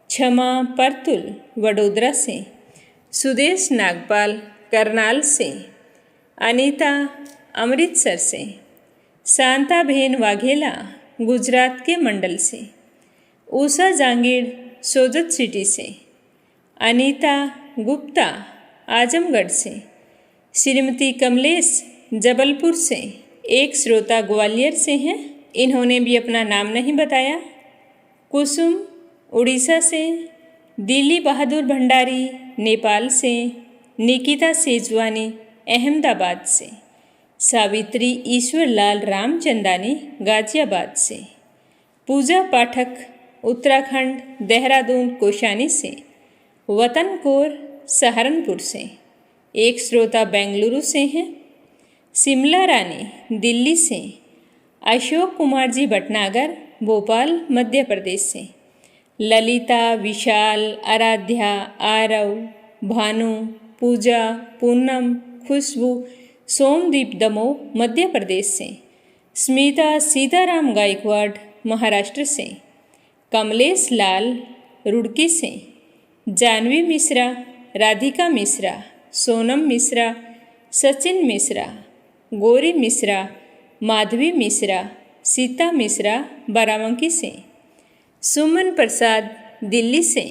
क्षमा परतुल वडोदरा से, सुदेश नागपाल करनाल से, अनीता अमृतसर से, शांताबेन वाघेला गुजरात के मंडल से, उषा जांगीर सोजत सिटी से, अनीता गुप्ता आजमगढ़ से, श्रीमती कमलेश जबलपुर से, एक श्रोता ग्वालियर से हैं, इन्होंने भी अपना नाम नहीं बताया, कुसुम उड़ीसा से, दिल्ली बहादुर भंडारी नेपाल से, निकिता सेजवानी अहमदाबाद से, सावित्री ईश्वरलाल रामचंदानी गाजियाबाद से, पूजा पाठक उत्तराखंड देहरादून कोशानी से, वतन कौर सहारनपुर से, एक श्रोता बेंगलुरु से हैं, शिमला रानी दिल्ली से, अशोक कुमार जी भटनागर भोपाल मध्य प्रदेश से, ललिता विशाल आराध्या आरव भानु पूजा पूनम खुशबू सोमदीप दमोह मध्य प्रदेश से, स्मिता सीताराम गायकवाड़ महाराष्ट्र से, कमलेश लाल रुड़की से, जानवी मिश्रा राधिका मिश्रा सोनम मिश्रा सचिन मिश्रा गौरी मिश्रा माधवी मिश्रा सीता मिश्रा बाराबंकी से, सुमन प्रसाद दिल्ली से,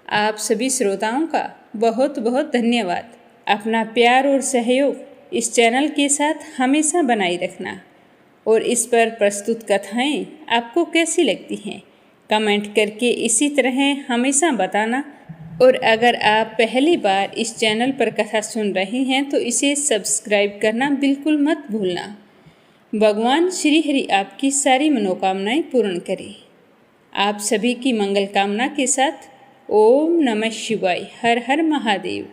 आप सभी श्रोताओं का बहुत बहुत धन्यवाद। अपना प्यार और सहयोग इस चैनल के साथ हमेशा बनाए रखना और इस पर प्रस्तुत कथाएं आपको कैसी लगती हैं कमेंट करके इसी तरह हमेशा बताना। और अगर आप पहली बार इस चैनल पर कथा सुन रहे हैं तो इसे सब्सक्राइब करना बिल्कुल मत भूलना। भगवान श्री हरि आपकी सारी मनोकामनाएं पूर्ण करें। आप सभी की मंगल कामना के साथ ओम नमः शिवाय। हर हर महादेव।